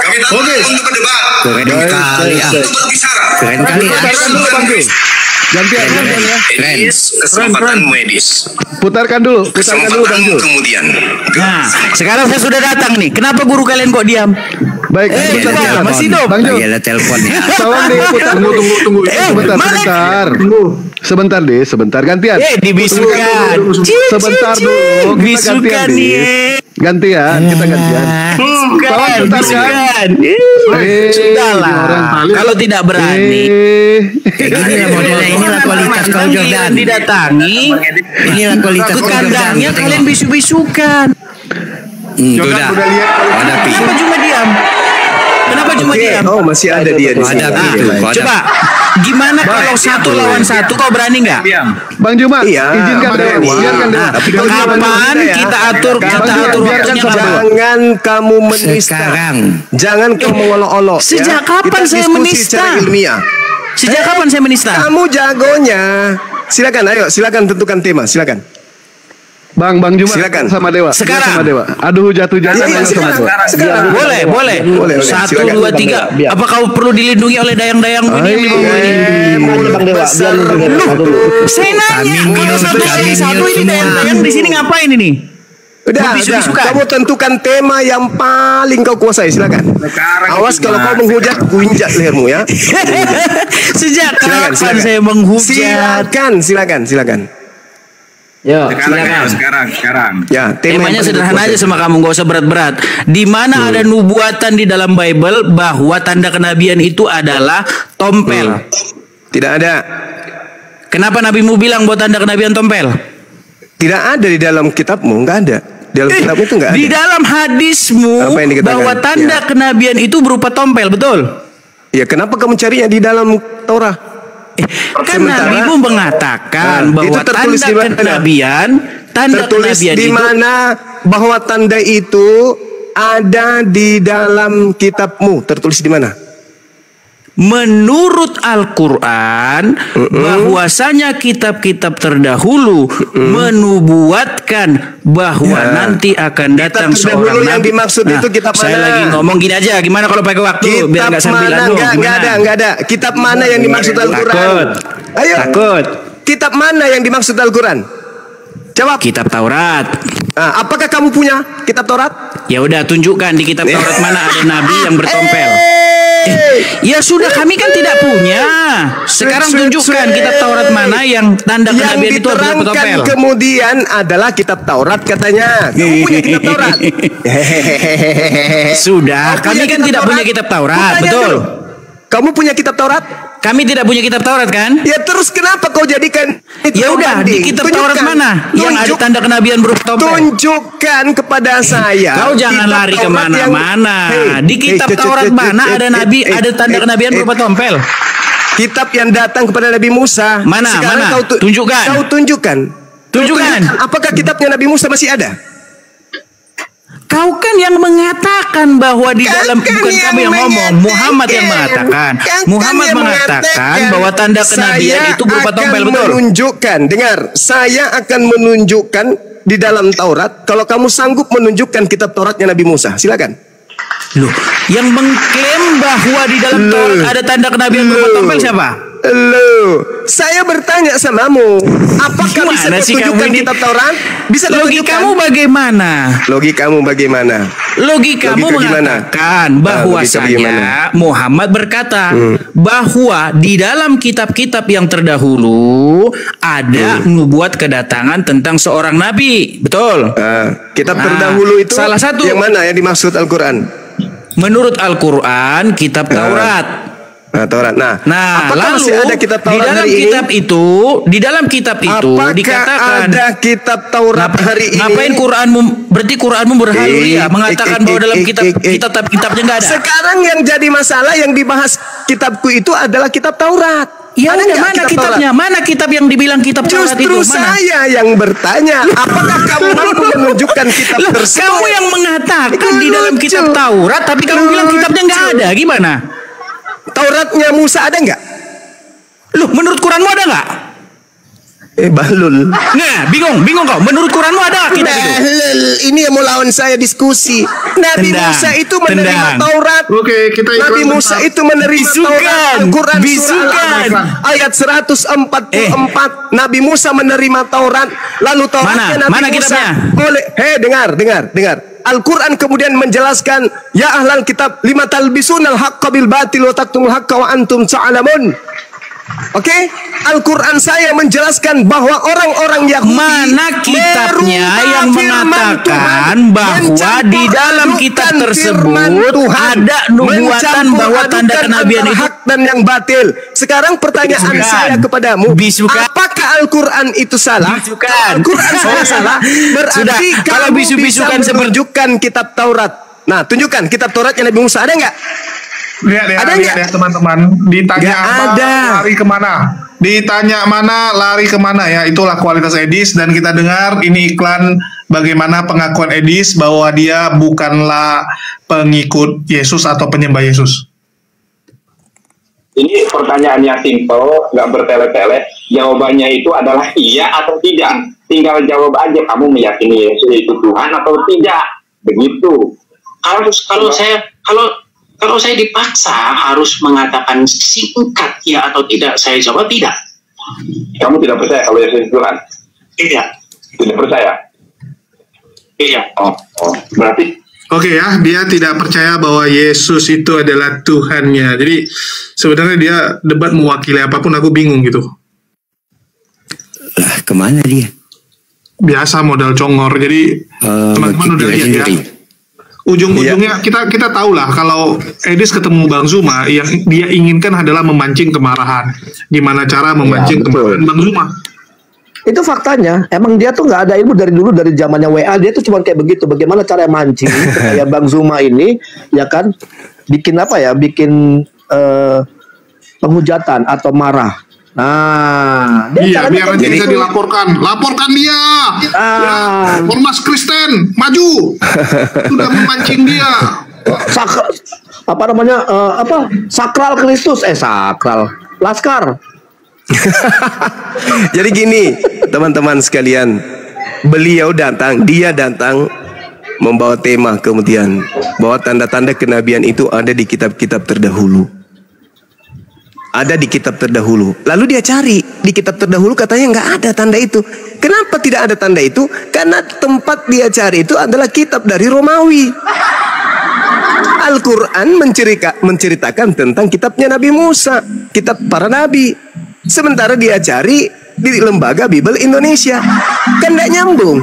Kami tantang untuk berdebat. Keren kali ya. Untuk berbicara. Keren kali ya. Gantian ya. Edis, kesempatan medis. Putarkan dulu Bang Jo. Kemudian. Nah, sekarang saya sudah datang nih. Kenapa guru kalian kok diam? Baik, masih hidup. Bang Jo. Lagi ada telepon ya. Tolong diputar. Tunggu. Sebentar. Gantian. Dibisukan. Sebentar dulu. Bisukan nih. Gantian, kita gantian. Tolong putarkan. Sudahlah. Kalau tidak berani. Kayak gini lah modelnya. Inilah kualitas kau Jordan. Didatangi. Inilah kualitas Ke kandangnya kalian bisu-bisukan. Sudah. Hadapi. Kenapa cuma diam? Oh, masih ada dia di sini. Coba, gimana kalau 1 lawan 1 kau berani nggak? Bang Juma, izinkan Dewa. Biarkan Dewa. Kapan kita atur waktunya? Jangan kamu menista. Jangan kamu mengolok-olok. Sejak kapan saya menista? Sejak kapan saya menista? Kamu jagonya. Silakan tentukan tema, silakan. Bang Juma, silakan sama Dewa. Sekarang sama Dewa. Aduh hujat-hujatan sama Dewa. Sekarang. Boleh. 1, 2, 3. Apa kau perlu dilindungi oleh dayang-dayang ini? Bang Dewa, saya nanya, kalau satu ini dayang-dayang di sini ngapain ini? Udah. Kamu tentukan tema yang paling kau kuasai, silakan. Awas kalau kau menghujat, kuinjak lehermu ya. Sejak kapan saya menghujat? Silakan. Sekarang. Ya, temanya sederhana aja sama kamu, gak usah berat-berat. Di mana ada nubuatan di dalam Bible bahwa tanda kenabian itu adalah tompel? Tidak ada. Kenapa nabimu bilang bahwa tanda kenabian tompel? Tidak ada di dalam kitabmu, nggak ada. Di dalam kitabmu itu nggak ada. Di dalam hadismu bahwa tanda kenabian itu berupa tompel, betul? Ya, kenapa kamu carinya di dalam Torah? Kan nabimu mengatakan bahwa tanda kenabian tertulis di mana bahwa tanda itu ada di dalam kitabmu, tertulis di mana? Menurut Al-Quran, bahwasanya kitab-kitab terdahulu menubuatkan bahwa nanti akan datang seorang yang nabi. Dimaksud itu kitab mana? Saya lagi ngomong gini aja, gimana kalau pakai waktu kitab biar nggak sambil nggak ada. Kitab mana yang dimaksud Al-Quran? Ayo. Takut. Kitab mana yang dimaksud Al-Quran? Jawab. Kitab Taurat. Nah, apakah kamu punya kitab Taurat? Ya udah, tunjukkan di kitab Taurat mana ada nabi yang bertompel. Ya sudah, kami kan tidak punya. Sekarang tunjukkan kitab Taurat mana yang tanda kenabian itu adalah petopel. Kemudian adalah kitab Taurat katanya. Kamu punya kitab Taurat? Sudah, kami kan tidak punya kitab Taurat, betul. Kamu punya kitab Taurat? Kami tidak punya kitab Taurat kan? Ya terus kenapa kau jadikan itu? Ya udah, di kitab Taurat mana yang ada tanda kenabian berupa tompel? Tunjukkan kepada saya. Kau jangan lari kemana-mana. Di kitab Taurat mana ada nabi, ada tanda kenabian berupa tompel? Kitab yang datang kepada Nabi Musa. Mana? Tunjukkan. Kau tunjukkan. Tunjukkan. Apakah kitabnya Nabi Musa masih ada? Kau kan yang mengatakan bahwa di dalam, bukan kamu yang ngomong, Muhammad yang mengatakan. Muhammad mengatakan bahwa tanda kenabian itu berupa tompel, betul? Menunjukkan, dengar, saya akan menunjukkan di dalam Taurat. Kalau kamu sanggup menunjukkan kitab Tauratnya Nabi Musa, silakan. Loh, yang mengklaim bahwa di dalam Taurat ada tanda kenabian berupa tompel siapa? Saya bertanya samamu, apakah bisa tunjukkan kitab Taurat? Bisa logikamu bagaimana? Logikamu bagaimana? Logikamu mengatakan bahwasanya Muhammad berkata bahwa di dalam kitab-kitab yang terdahulu ada nubuat kedatangan tentang seorang nabi, betul? Kitab terdahulu itu salah satu yang mana yang dimaksud Al-Quran? Menurut Al-Quran kitab Taurat. Taurat. Nah, lalu masih ada kitab Taurat di dalam kitab itu dikatakan ada kitab Taurat hari ini. Ngapain Quranmu? Berarti Quranmu berhalu ya mengatakan bahwa dalam kitabnya nggak ada. Sekarang yang jadi masalah yang dibahas kitabku itu adalah kitab Taurat. Ya udah, mana kitabnya? Mana kitab yang dibilang kitab Taurat itu? Justru saya yang bertanya, apakah kamu mampu menunjukkan kitab tersebut? Kamu yang mengatakan di dalam kitab Taurat, tapi kamu bilang kitabnya nggak ada. Gimana? Tauratnya Musa ada nggak? Loh, menurut Quranmu ada nggak? Balul. Nah, bingung kau. Menurut Quranmu ada nggak kitab itu? Ini yang mau lawan saya diskusi. Nabi Musa itu menerima Taurat. Oke, kita Nabi Musa itu menerima Taurat. Al-Quran surah ayat 144. Nabi Musa menerima Taurat. Lalu Tauratnya Nabi Musa. Dengar. Al-Quran kemudian menjelaskan, ya ahlal kitab lima talbisunal haqqa bil batil wa taktumul haqqa wa antum ta'lamun. Oke, Al-Quran saya menjelaskan bahwa orang-orang Yahudi, mana kitabnya yang mengatakan bahwa di dalam kitab tersebut ada nubuatan bahwa tanda kenabian itu hak dan yang batil. Sekarang pertanyaan saya kepadamu, apakah Al-Quran itu salah? Al-Quran salah. Berarti kalau bisu-bisukan menunjukkan kitab Taurat. Nah, tunjukkan kitab Tauratnya Nabi Musa ada nggak? Lihat teman-teman. Ditanya lari kemana? Ditanya mana, lari kemana ya? Itulah kualitas Edis. Dan kita dengar ini iklan bagaimana pengakuan Edis bahwa dia bukanlah pengikut Yesus atau penyembah Yesus. Ini pertanyaan yang simpel, nggak bertele-tele. Jawabannya itu adalah iya atau tidak. Tinggal jawab aja, kamu meyakini Yesus itu Tuhan atau tidak. Begitu. Kalau saya dipaksa harus mengatakan singkat ya atau tidak, saya jawab tidak. Kamu tidak percaya kalau Yesus itu Tuhan? Tidak. Tidak percaya? Iya. Oh, berarti Oke ya, dia tidak percaya bahwa Yesus itu adalah Tuhannya. Jadi sebenarnya dia debat mewakili apapun, aku bingung gitu. Lah, kemana dia? Biasa modal congor. Jadi teman-teman udah lihat ya. Ujung-ujungnya kita tahu lah kalau Edis ketemu Bang Zuma, yang dia inginkan adalah memancing kemarahan. Gimana cara memancing kemarahan Bang Zuma? Itu faktanya. Emang dia tuh nggak ada ilmu dari dulu, dari zamannya WA dia tuh cuma kayak begitu. Bagaimana cara mancing kayak Bang Zuma ini, ya kan? Bikin apa ya? Bikin penghujatan atau marah. Nah, iya, biar nanti bisa dilaporkan. Laporkan dia. Ya, Ormas Kristen maju. Sudah memancing dia. Sakral Kristus, sakral Laskar. Jadi gini, teman-teman sekalian, dia datang membawa tema kemudian bahwa tanda-tanda kenabian itu ada di kitab-kitab terdahulu. Ada di kitab terdahulu. Lalu dia cari di kitab terdahulu, katanya nggak ada tanda itu. Kenapa tidak ada tanda itu? Karena tempat dia cari itu adalah kitab dari Romawi. Al-Quran menceritakan tentang kitabnya Nabi Musa, kitab para nabi. Sementara dia cari di lembaga Bible Indonesia. Kan gak nyambung.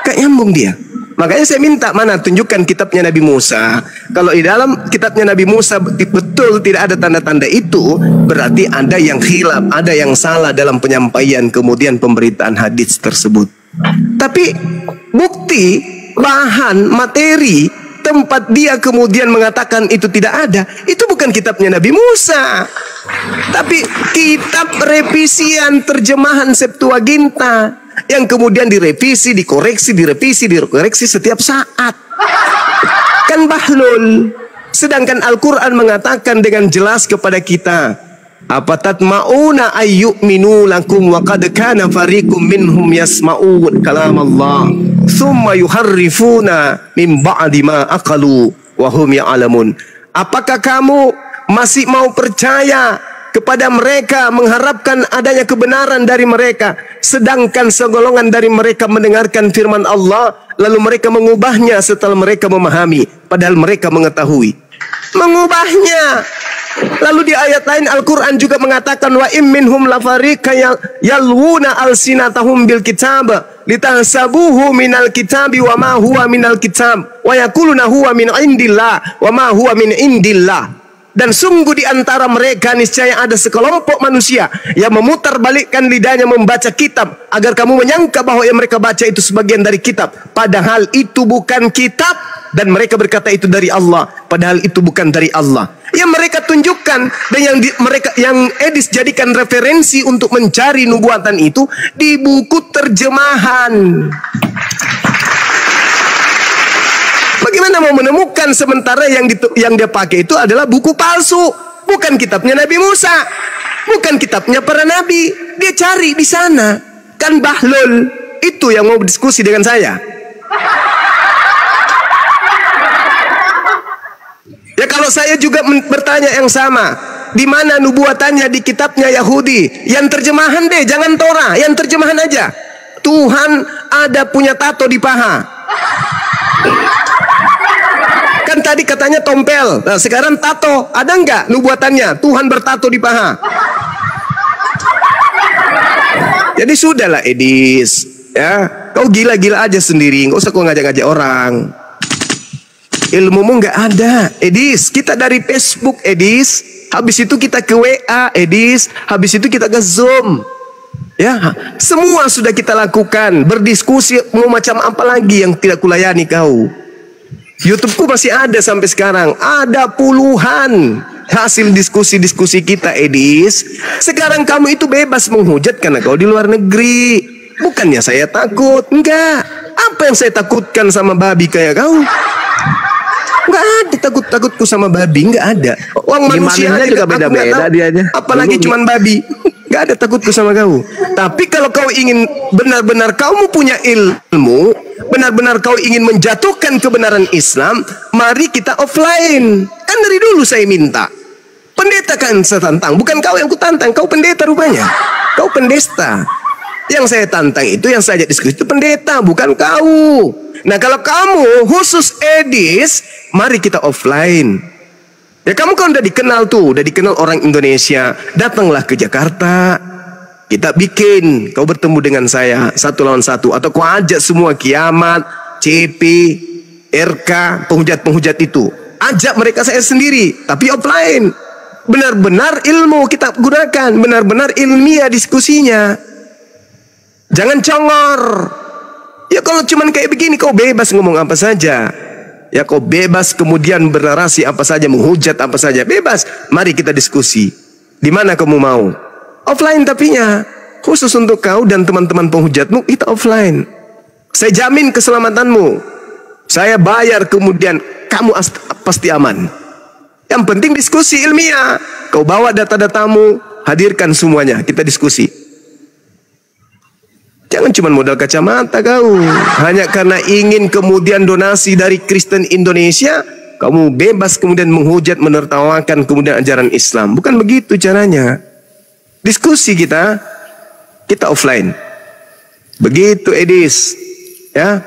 Gak nyambung dia. Makanya saya minta, mana tunjukkan kitabnya Nabi Musa. Kalau di dalam kitabnya Nabi Musa betul tidak ada tanda-tanda itu, berarti ada yang khilaf, ada yang salah dalam penyampaian kemudian pemberitaan hadis tersebut. Tapi bukti, bahan, materi, tempat dia kemudian mengatakan itu tidak ada, itu bukan kitabnya Nabi Musa, tapi kitab revisian terjemahan Septuaginta yang kemudian direvisi, dikoreksi, direvisi, dikoreksi setiap saat. Kan bahlul. Sedangkan Al-Quran mengatakan dengan jelas kepada kita, apatatma'una ayyu'minu lakum wa qad kana fariqum minhum yasma'un kalam Allah thumma yuharrifuna min ba'di ma aqalu wa hum ya'lamun. Apakah kamu masih mau percaya kepada mereka, mengharapkan adanya kebenaran dari mereka, sedangkan segolongan dari mereka mendengarkan firman Allah lalu mereka mengubahnya setelah mereka memahami, padahal mereka mengetahui mengubahnya. Lalu di ayat lain Al-Quran juga mengatakan, wa im minhum lafariqa yalwuna alsinatahum bil kitab litahsabuhu minal kitabi wa ma huwa minal kitab wa yaquluna huwa min indillah wa ma huwa min indillah. Dan sungguh di antara mereka niscaya ada sekelompok manusia yang memutarbalikkan lidahnya membaca kitab agar kamu menyangka bahwa yang mereka baca itu sebagian dari kitab, padahal itu bukan kitab, dan mereka berkata itu dari Allah, padahal itu bukan dari Allah. Yang mereka tunjukkan dan yang Edis jadikan referensi untuk mencari nubuatan itu di buku terjemahan. Bagaimana mau menemukan sementara yang dia pakai itu adalah buku palsu, bukan kitabnya Nabi Musa, bukan kitabnya para nabi. Dia cari di sana. Kan bahlul. Itu yang mau berdiskusi dengan saya. Ya kalau saya juga bertanya yang sama, di mana nubuatannya di kitabnya Yahudi? Yang terjemahan deh, jangan Torah, yang terjemahan aja. Tuhan ada punya tato di paha. Kan tadi katanya tompel, nah sekarang tato, ada nggak nubuatannya? Tuhan bertato di paha. Jadi sudahlah Edis, ya kau gila-gila aja sendiri, nggak usah kau ngajak-ngajak orang. Ilmumu nggak ada, Edis. Kita dari Facebook, Edis. Habis itu kita ke WA, Edis. Habis itu kita ke Zoom. Ya, semua sudah kita lakukan. Berdiskusi, mau macam apa lagi yang tidak kulayani kau? YouTubeku masih ada sampai sekarang. Ada puluhan hasil diskusi-diskusi kita, Edis. Sekarang kamu itu bebas menghujat karena kau di luar negeri. Bukannya saya takut. Enggak. Apa yang saya takutkan sama babi kayak kau? Enggak ada takut-takutku sama babi. Enggak ada. Uang manusia juga beda-beda dianya. Apalagi cuman babi. Enggak ada takutku sama kau. Tapi kalau kau ingin benar-benar kamu punya ilmu, benar-benar kau ingin menjatuhkan kebenaran Islam, mari kita offline. Kan dari dulu saya minta. Pendeta kan saya tantang, bukan kau yang kutantang, kau pendeta rupanya. Kau pendesta. Yang saya tantang itu, yang saya ajak diskusi itu pendeta, bukan kau. Nah kalau kamu khusus Edis, mari kita offline. Ya kamu kan udah dikenal tuh, udah dikenal orang Indonesia. Datanglah ke Jakarta. Kita bikin, kau bertemu dengan saya 1 lawan 1, atau kau ajak semua Kiamat, CP, RK, penghujat-penghujat itu. Ajak mereka saya sendiri, tapi offline. Benar-benar ilmu kita gunakan, benar-benar ilmiah diskusinya. Jangan congor. Ya kalau cuman kayak begini kau bebas ngomong apa saja. Ya kau bebas kemudian bernarasi apa saja, menghujat apa saja, bebas. Mari kita diskusi. Di mana kamu mau? Offline tapinya. Khusus untuk kau dan teman-teman penghujatmu, kita offline. Saya jamin keselamatanmu. Saya bayar kemudian kamu pasti aman. Yang penting diskusi ilmiah. Kau bawa data-datamu, hadirkan semuanya, kita diskusi. Jangan cuma modal kacamata kau. Hanya karena ingin kemudian donasi dari Kristen Indonesia, kamu bebas kemudian menghujat, menertawakan kemudian ajaran Islam. Bukan begitu caranya. Diskusi kita offline. Begitu Edis. Ya.